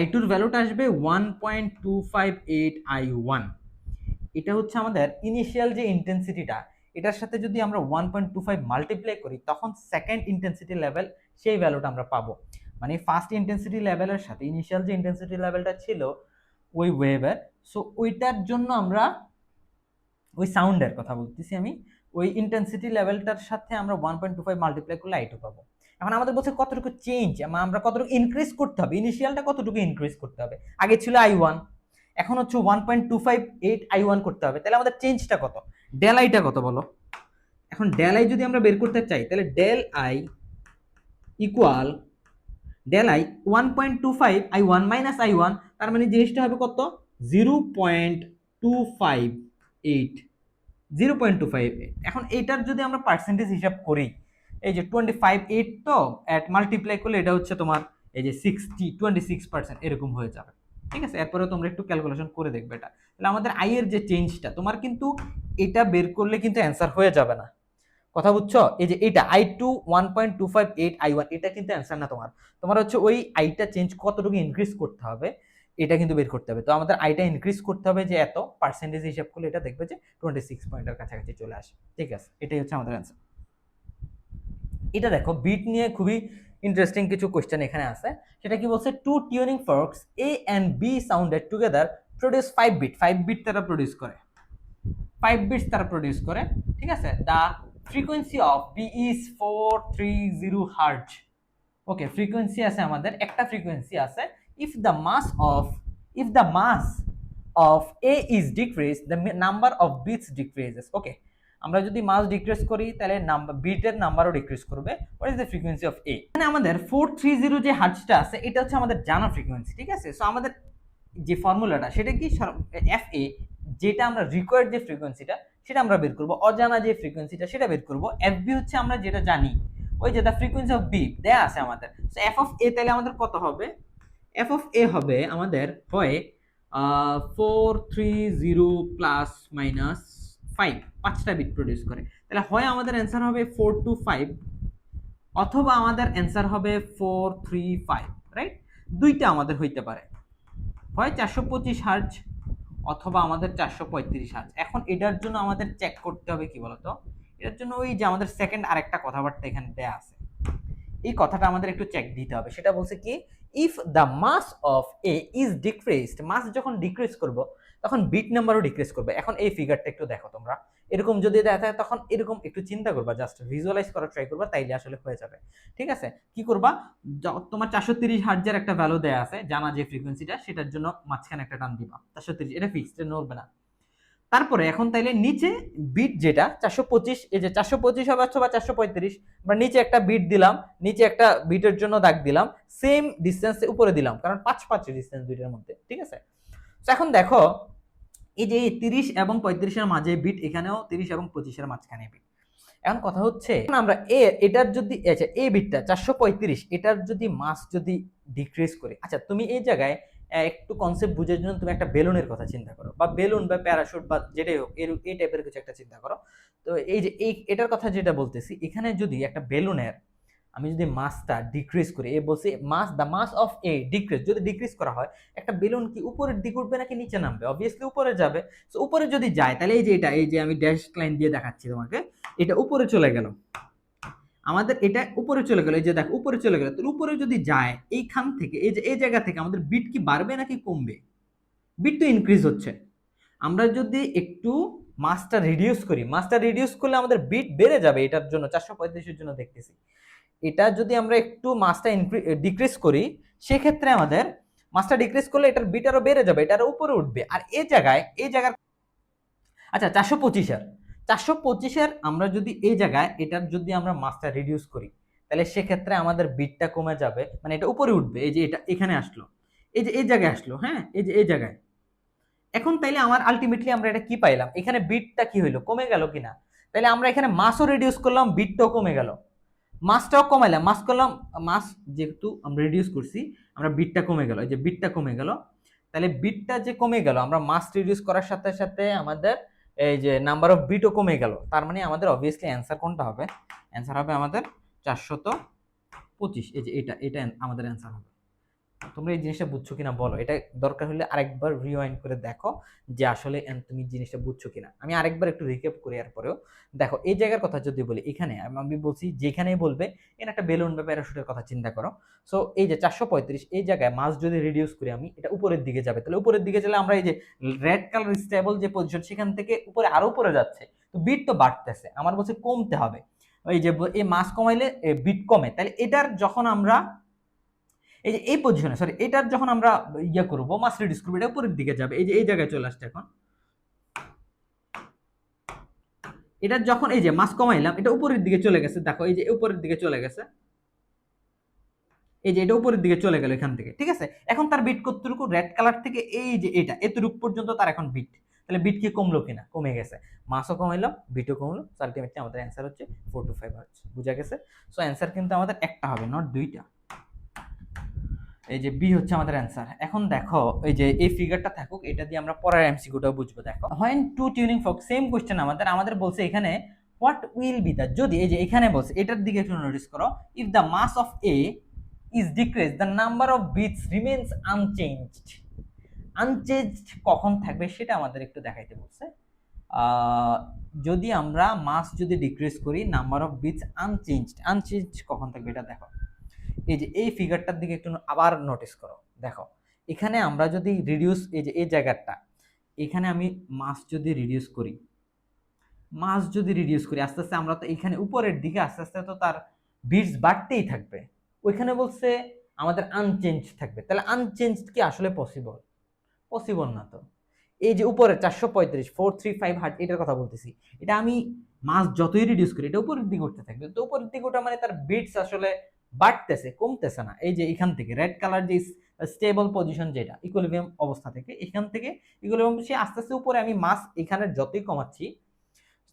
i2 এর ভ্যালুটা আসবে 1.258 i1। এটা হচ্ছে আমাদের ইনিশিয়াল যে ইন্টেন্সিটিটা, এটার সাথে যদি আমরা 1.25 মাল্টিপ্লাই করি তখন সেকেন্ড ইন্টেন্সিটি লেভেল সেই ভ্যালুটা আমরা পাবো। মানে ফার্স্ট ইন্টেন্সিটি লেভেলের সাথে ইনিশিয়াল যে ইন্টেন্সিটি লেভেলটা ছিল ওই ওয়েভের, সো ওইটার জন্য আমরা ওই সাউন্ডের কথা বলতেছি আমি, ওই ইন্টেন্সিটি লেভেলটার সাথে আমরা 1.25 মাল্টিপ্লাই করলে i2 পাবো। এখন আমাদের বলছে কতটুকু চেঞ্জ, আমরা কতটুকু ইনক্রিজ করতে হবে, ইনিশিয়ালটা কতটুকু ইনক্রিজ করতে হবে। আগে ছিল i1, এখন হচ্ছে 1.258 i1 করতে হবে, তাহলে আমাদের চেঞ্জটা কত, ডেল আইটা কত বলো। এখন ডেল আই যদি আমরা বের করতে চাই তাহলে del I equal del I 1.25 i1 minus i1, তার মানে জিনিসটা হবে কত, 0.258, 0.258। এখন এইটার যদি আমরা পার্সেন্টেজ হিসাব করি, এই যে 25.8 তো অ্যাট মাল্টিপ্লাই করলে এটা হচ্ছে তোমার এই যে 26% এরকম হয়ে যাবে, ঠিক আছে। এরপরে তোমরা একটু ক্যালকুলেশন করে দেখবে এটা, তাহলে আমাদের আই এর যে চেঞ্জটা তোমার কিন্তু এটা বের করলে কিন্তু অ্যান্সার হয়ে যাবে না, কথা বুঝছো। এই যে এটা i2 1.258 i1 এটা কিন্তু অ্যান্সার না, তোমার হচ্ছে ওই আইটা চেঞ্জ কতটুকু ইনক্রিজ করতে হবে এটা কিন্তু বের করতে হবে। তো আমাদের আইটা ইনক্রিজ করতে হবে যে এত, পার্সেন্টেজ হিসাব করলে এটা দেখবে যে 26 পয়েন্টের কাছাকাছি চলে আসে, ঠিক আছে। এটাই হচ্ছে আমাদের অ্যান্সার। এটা দেখো বিট নিয়ে খুবই ইন্টারেস্টিং কিছু কোশ্চেন এখানে আছে। সেটা কি বলছে, two tuning forks A and B sounded together produce 5 beat তারা প্রডিউস করে, 5 বিটস তারা প্রডিউস করে, ঠিক আছে। The frequency of B is 430 hertz. Okay, frequency আছে আমাদের, একটা ফ্রিকোয়েন্সি আছে। If the mass of A is decrease the number of beats decreases. Okay, আমরা যদি মাস ডিক্রিজ করি তাহলে বিটের নাম্বারও ডিক্রিজ করবে। What is the frequency of A? মানে আমাদের 430 যে হার্জটা আছে এটা হচ্ছে আমাদের জানা ফ্রিকোয়েন্সি, ঠিক আছে। সো আমাদের যে ফর্মুলাটা সেটা কি, এফ এ, যেটা আমরা রিকোয়ার্ড যে ফ্রিকোয়েন্সিটা সেটা আমরা বের করব, অজানা যে ফ্রিকোয়েন্সিটা সেটা বের করব। এফ বি হচ্ছে আমরা যেটা জানি, ওই যে দ্য ফ্রিকোয়েন্সি অফ বি দেয়া আছে আমাদের। সো এফ অফ এ তাহলে আমাদের কত হবে, এফ অফ এ হবে আমাদের হয় 430 প্লাস মাইনাস 5, 5টা বিট প্রডিউস করে, তাহলে হয় আমাদের অ্যান্সার হবে 425 অথবা আমাদের অ্যান্সার হবে 435, রাইট। দুইটা আমাদের হইতে পারে, হয় 425 হার্জ অথবা আমাদের 435 হার্জ। এখন এটার জন্য আমাদের চেক করতে হবে কি বলতো, এটার জন্য ওই যে আমাদের সেকেন্ড আরেকটা কথাবার্তা এখানে দেয়া আছে, এই কথাটা আমাদের একটু চেক দিতে হবে। সেটা বলছে কি, if the mass of A is decreased, mass যখন ডিক্রিজ করব তখন বিট নাম্বারও ডিক্রিজ করবে। এখন এই ফিগারটা একটু দেখো তোমরা, এরকম যদি দেখা যায় তখন এরকম একটু চিন্তা করবা, জাস্ট ভিজুয়ালাইজ করার ট্রাই করবা, তাইলে আসলে হয়ে যাবে, ঠিক আছে। কি করবা, তোমার 430 হার্জের একটা ভ্যালু দেয়া আছে জানা যে ফ্রিকোয়েন্সিটা, সেটার জন্য মাঝখানে একটা টান দিবা 430, এটা ফিক্সড, এটা নড়বে না। তারপরে এখন তাইলে নিচে বিট যেটা 425, এই যে 425 হবে অথবা 435, আমরা নিচে একটা বিট দিলাম, নিচে একটা বিটের জন্য দাগ দিলাম, সেম ডিসটেন্সে উপরে দিলাম, কারণ 5 ডিসটেন্স দুইটার মধ্যে, ঠিক আছে। তো এখন দেখো এই যে 30 এবং 35-এর মাঝে বিট, এখানেও 30 এবং 25-এর মাঝখানে বিট। এখন কথা হচ্ছে আমরা এটার যদি এ বিটটা 435, এটার যদি মাস যদি ডিক্রিজ করে, আচ্ছা তুমি এই জায়গায় একটু কনসেপ্ট বুঝার জন্য তুমি একটা বেলুনের কথা চিন্তা করো, বা বেলুন বা প্যারাশুট বা যেটাই হোক এই টাইপের কিছু একটা চিন্তা করো। তো এই যে এটার কথা যেটা বলতেছি, এখানে যদি একটা বেলুনের আমি যদি মাসটা ডিক্রিজ করি, এ বলছি the mass of a decrease, যদি ডিক্রিজ করা হয় একটা বেলুন কি উপরের দিকে উঠবে নাকি নিচে নামবে? অবভিয়াসলি উপরে যাবে। সো উপরে যদি যায় তাহলে এই যে এটা, এই যে আমি ড্যাশ লাইন দিয়ে দেখাচ্ছি তোমাকে, এটা উপরে চলে গেল, আমাদের এটা উপরে চলে গেল, এই যে দেখো উপরে চলে গেল। তো উপরে যদি যায় এইখান থেকে, এই যে এই জায়গা থেকে আমাদের বিট কি বাড়বে নাকি কমবে? বিট তো ইনক্রিজ হচ্ছে। আমরা যদি একটু মাসটা রিডিউস করি, মাসটা রিডিউস করলে আমাদের বিট বেড়ে যাবে। এটার জন্য 435-এর জন্য দেখতেছি, এটা যদি আমরা একটু মাসটা ডিক্রিজ করি, সেক্ষেত্রে আমাদের মাসটা ডিক্রিজ করলে এটার বিট আরো বেড়ে যাবে, এটা আরো উপরে উঠবে। আর এই জায়গায় আচ্ছা 425-এর আমরা যদি এই জায়গায় এটার যদি আমরা মাসটা রিডিউস করি, তাহলে সেক্ষেত্রে আমাদের বিটটা কমে যাবে, মানে এটা উপরে উঠবে। এই যে এটা এখানে আসলো, এই যে এই জায়গায় আসলো, হ্যাঁ এই যে এই জায়গায়। এখন তাইলে আমার আলটিমেটলি আমরা এটা কি পাইলাম, এখানে বিটটা কি হইলো, কমে গেল কিনা? তাইলে আমরা এখানে মাসও রিডিউস করলাম, বিটটাও কমে গেল, মাসটাও কমাইলাম, মাস করলাম, মাস যেহেতু আমরা রিডিউস করছি, আমরা বিটটা কমে গেল, এই যে বিটটা কমে গেল। তাহলে বিটটা যে কমে গেল, আমরা মাস রিডিউস করার সাথে সাথে আমাদের এই যে নাম্বার অফ বিটও কমে গেল। তার মানে আমাদের অবভিয়াসলি অ্যান্সার কোনটা হবে, অ্যান্সার হবে আমাদের 25, এই যে এটা আমাদের অ্যান্সার হবে। তোমরা এই জিনিসটা বুঝছো কিনা বলো, এটা দরকার হলে আরেকবার রিওয়াইন্ড করে দেখো যে আসলে তুমি জিনিসটা বুঝছো কিনা। আমি আরেকবার একটু রিক্যাপ করি, এরপরেও দেখো এই জায়গার কথা যদি বলি, এখানে আমি বলছি যেখানেই বলবে এখানে একটা বেলুন বা প্যারাশুটের কথা চিন্তা করো। সো এই যে 435 এই জায়গায় মাস যদি রিডিউস করি আমি, এটা উপরের দিকে যাবে, তাহলে উপরের দিকে গেলে আমরা এই যে রেড কালার স্টেবল যে পজিশন সেখান থেকে উপরে আরো উপরে যাচ্ছে, তো বিট তো বাড়তেছে, আমার বলছে কমতে হবে। এই যে এই মাস কমাইলে বিট কমে, তাহলে এটার যখন আমরা এই যে এই পজিশনে সরি এটার যখন আমরা ইয়ে করবো মাস রিডিউস করবো, এটা উপরের দিকে যাবে, এই যে এই জায়গায় চলে আসছে এখন। এটা যখন এই যে মাস কমাইলাম এটা উপরের দিকে চলে গেছে, দেখো এই যে উপরের দিকে চলে গেছে, এই যে এটা উপরের দিকে চলে গেল এখান থেকে, ঠিক আছে। এখন তার বিট কতটুকু, রেড কালার থেকে এই যে এটা এতটুকু পর্যন্ত তার এখন বিট, তাহলে বিট কি কমলো কিনা, কমে গেছে, মাসও কমাইলাম বিটও কমলো, আলটিমেটলি আমাদের অ্যান্সার হচ্ছে 4 to 5 হার্টজ। বুঝা গেছে? সো অ্যান্সার কিন্তু আমাদের একটা হবে, নট দুইটা। এই যে বি হচ্ছে আমাদের অ্যান্সার। এখন দেখো এই যে এই ফিগারটা থাকুক, এটা দিয়ে আমরা পরের এমসিকিউটাও বুঝবো। দেখো when two tuning fork, same question আমাদের বলছে এখানে হোয়াট উইল বি দ্য, যদি এই যে এখানে বলছে এটার দিকে একটু নোটিস করো, if the mass of A is decrease the number of beats remains unchanged. Unchanged কখন থাকবে সেটা আমাদের একটু দেখাইতে বলছে। যদি আমরা মাস যদি ডিক্রিজ করি, নাম্বার অফ বিটস আনচেঞ্জড কখন থাকবে এটা দেখো। এই যে এই ফিগারটার দিকে একটু আবার নোটিস করো, দেখো এখানে আমরা যদি রিডিউস, এই যে এই জায়গাটা এখানে আমি মাস যদি রিডিউস করি আস্তে আস্তে আমরা তো এখানে উপরের দিকে আস্তে আস্তে তো তার বিটস বাড়তেই থাকবে, ওইখানে বলছে আমাদের আনচেঞ্জ থাকবে, তাহলে আনচেঞ্জ কি আসলে পসিবল না তো। এই যে উপরে 435 435 হার্ট এটার কথা বলতেছি, এটা আমি মাস যতই রিডিউস করি এটা উপরের দিকে উঠতে থাকবে, তো উপরের দিকে ওটা মানে তার বিটস আসলে বাড়তেছে, কমতেছে না। এই যে এখান থেকে রেড কালার যে স্টেবল পজিশন যেটা ইকুইলিব্রিয়াম অবস্থা থেকে, এখান থেকে ইকুইলিব্রিয়াম সে আস্তে আস্তে উপরে আমি মাস এখানে যতই কমাচ্ছি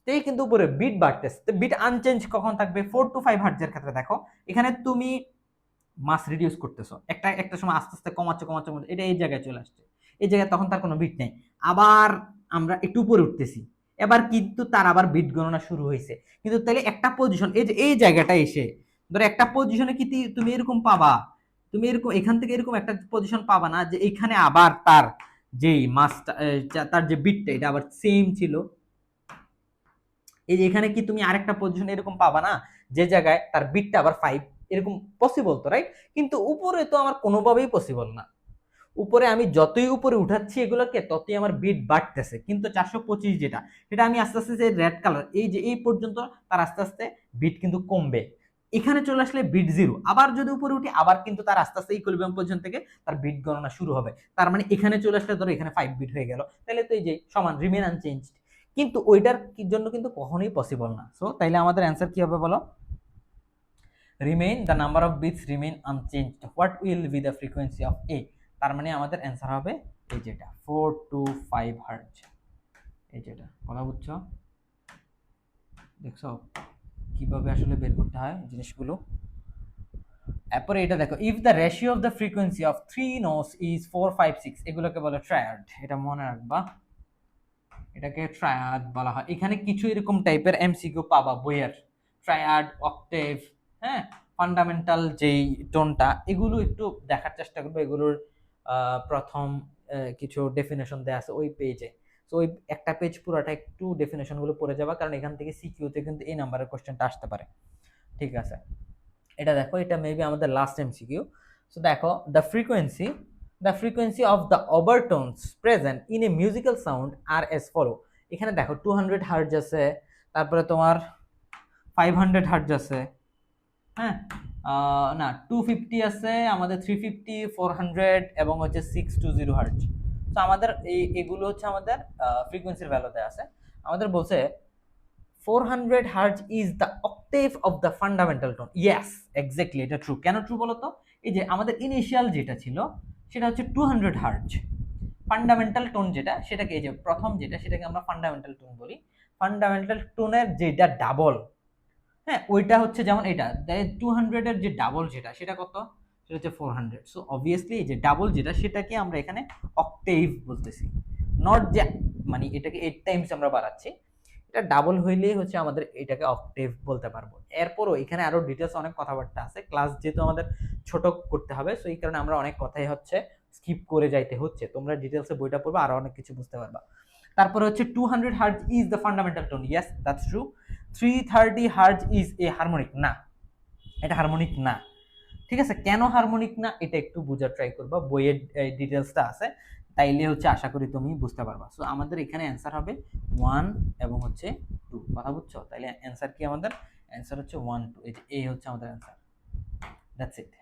তাই কিন্তু উপরে বিট বাড়তেছে, তো বিট আনচেঞ্জ কখন থাকবে 4 to 5 হার্টজের ক্ষেত্রে। দেখো এখানে তুমি মাস রিডিউস করতেছো, একটা সময় আস্তে আস্তে কমাচ্ছ, এটা এই জায়গায় চলে আসছে, এই জায়গায় তখন তার কোনো বিট নেই, আবার আমরা একটু উপরে উঠতেছি, এবার কিন্তু তার আবার বিট গণনা শুরু হয়েছে। কিন্তু তাহলে একটা পজিশন এই যে এই জায়গাটা এসে ধরো একটা পজিশনে কি তুমি এরকম পাবা, তুমি এরকম এখান থেকে এরকম একটা পজিশন পাবা না যে এখানে আবার তার যেই মাসটা তার যে বিটটা এটা আবার সেম ছিল। এই যে এখানে কি তুমি আরেকটা পজিশন এরকম পাবা না যে জায়গায় তার বিটটা আবার 5, এরকম পসিবল তো, রাইট? কিন্তু উপরে তো আমার কোনোভাবেই পসিবল না, উপরে আমি যতই উপরে উঠাচ্ছি এগুলোকে ততই আমার বিট বাড়তেছে, কিন্তু 425 যেটা সেটা আমি আস্তে আস্তে যে রেড কালার এই যে এই পর্যন্ত তার আস্তে আস্তে বিট কিন্তু কমবে, এখানে চলে আসলে বিট 0, আবার যদি উপরে উঠি আবার কিন্তু তার আস্তে আস্তে ইকুইলিব্রিয়াম পজিশন থেকে তার বিট গণনা শুরু হবে, তার মানে এখানে চলে আসলে ধরো এখানে 5 বিট হয়ে গেল, তাহলে তো এই যে সমান রিমেন আনচেঞ্জড, কিন্তু ওইটার জন্য কিন্তু কখনোই পসিবল না। সো তাইলে আমাদের অ্যান্সার কি হবে বলো? Remain the number of beats remain unchanged, what will be the frequency of A. তার মানে আমাদের অ্যান্সার হবে এই যেটা 4 to 5 হার্টজ, এই যেটা কথা বুঝছো? দেখছো কিভাবে আসলে বের করতে হয় জিনিসগুলো। এরপরে এটা দেখো, if the ratio of the frequency of 3 notes is 4 5 6, এগুলোকে বলে ট্রায়াড, এটা মনে রাখবা, এটাকে ট্রায়াড বলা হয়। এখানে কিছু এরকম টাইপের এমসিকিউ পাবা বইয়ের, ট্রায়াড, অক্টেভ, হ্যাঁ, ফান্ডামেন্টাল যেই টোনটা, এগুলো একটু দেখার চেষ্টা করবো, এগুলোর প্রথম কিছু ডেফিনেশন দেওয়া আছে ওই পেজে, তো ওই একটা পেজ পুরোটা একটু ডেফিনেশনগুলো পড়ে যাবা, কারণ এখান থেকে সিকিউতে কিন্তু এই নাম্বারের কোশ্চেনটা আসতে পারে, ঠিক আছে। এটা দেখো, এটা মেবি আমাদের লাস্ট এমসিকিউ। সো দেখো, the frequency of the overtones present in a musical sound are as follow. এখানে দেখো 200 হার্টজ আছে, তারপরে তোমার 500 হার্টজ আছে, হ্যাঁ, না 250 আছে, আমাদের 350, 400 এবং হচ্ছে 620 হার্টজ। তো আমাদের এগুলো হচ্ছে আমাদের ফ্রিকোয়েন্সির ভ্যালু দেওয়া আছে। আমাদের বলছে 400 hertz is the octave of the fundamental tone. Yes, exactly, এটা ট্রু। কেন ট্রু বলো তো? এই যে আমাদের ইনিশিয়াল যেটা ছিল সেটা হচ্ছে 200 হার্টজ, ফান্ডামেন্টাল টোন যেটা সেটাকে এই যে প্রথম যেটা সেটাকে আমরা ফান্ডামেন্টাল টোন বলি, ফান্ডামেন্টাল টোনের যেটা ডাবল, হ্যাঁ, ওইটা হচ্ছে যেমন এটা 200 এর যে ডাবল যেটা সেটা কত, সেটা হচ্ছে 400। সো অবভিয়াসলি এই যে ডাবল যেটা সেটাকে আমরা এখানে অক্টেভ বলতেছি, নট যে মানে এটাকে 8 টাইমস আমরা বাড়াচ্ছি, এটা ডাবল হইলেই হচ্ছে আমাদের এটাকে অক্টেভ বলতে পারবো। এরপরও এখানে আরো ডিটেলস অনেক কথাবার্তা আছে, ক্লাস যেহেতু আমাদের ছোট করতে হবে, সো এই কারণে আমরা অনেক কথাই হচ্ছে স্কিপ করে যাইতে হচ্ছে। তোমরা ডিটেলসে বইটা পড়বা আরো অনেক কিছু বুঝতে পারবা। তারপরে হচ্ছে 200 hertz is the fundamental tone, yes that's true. 330 hertz is a harmonic, না এটা হারমোনিক না। ঠিক আছে, কেন হারমোনিক না এটা একটু বোঝার ট্রাই করবা, বইয়ের ডিটেলসটা আছে, তাইলে হচ্ছে আশা করি তুমি বুঝতে পারবা। সো আমাদের এখানে অ্যান্সার হবে 1 এবং হচ্ছে 2, কথা বুঝছো? তাইলে অ্যান্সার কি আমাদের? অ্যান্সার হচ্ছে 1 2, এই যে এই হচ্ছে আমাদের অ্যান্সার, দ্যাটস ইট।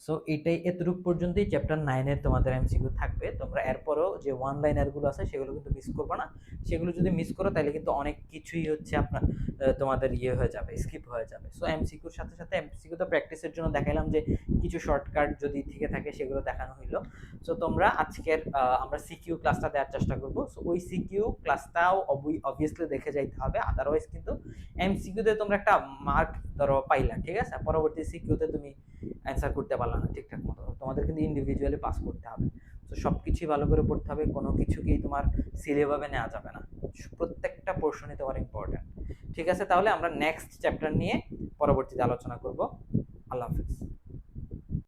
সো এটাই, এতটুকু পর্যন্তই চ্যাপ্টার 9 এর তোমাদের এমসিকিউ থাকবে। তোমরা এরপরও যে ওয়ান লাইনার গুলো আছে সেগুলো কিন্তু মিস করবে না। সেগুলো যদি মিস করো তাহলে কিন্তু অনেক কিছুই হচ্ছে আপনার তোমাদের ইয়ে হয়ে যাবে, স্কিপ হয়ে যাবে। সো এমসিকিউর সাথে সাথে এমসিকিউ তো প্র্যাকটিসের জন্য দেখাইলাম যে কিছু শর্টকাট যদি থেকে থাকে সেগুলো দেখানো হইলো। সো তোমরা আজকের আমরা সিকিউ ক্লাসটা দেওয়ার চেষ্টা করব। সো ওই সিকিউ ক্লাসটাও অবভিয়াসলি দেখে যাইতে হবে, আদারওয়াইজ কিন্তু এমসিকিউতে তোমরা একটা মার্ক ধরো পাইলা, ঠিক আছে, পরবর্তী সিকিউতে তুমি অ্যান্সার করতে পারলা না ঠিকঠাক মতো, তোমাদের কিন্তু ইন্ডিভিজুয়ালি পাস করতে হবে। তো সব কিছুই ভালো করে পড়তে হবে, কোনো কিছুকেই তোমার সিলেভাবে নেওয়া যাবে না, প্রত্যেকটা পোর্শনই তোমার ইম্পর্টেন্ট। ঠিক আছে, তাহলে আমরা নেক্সট চ্যাপ্টার নিয়ে পরবর্তীতে আলোচনা করব। আল্লাহ হাফিজ।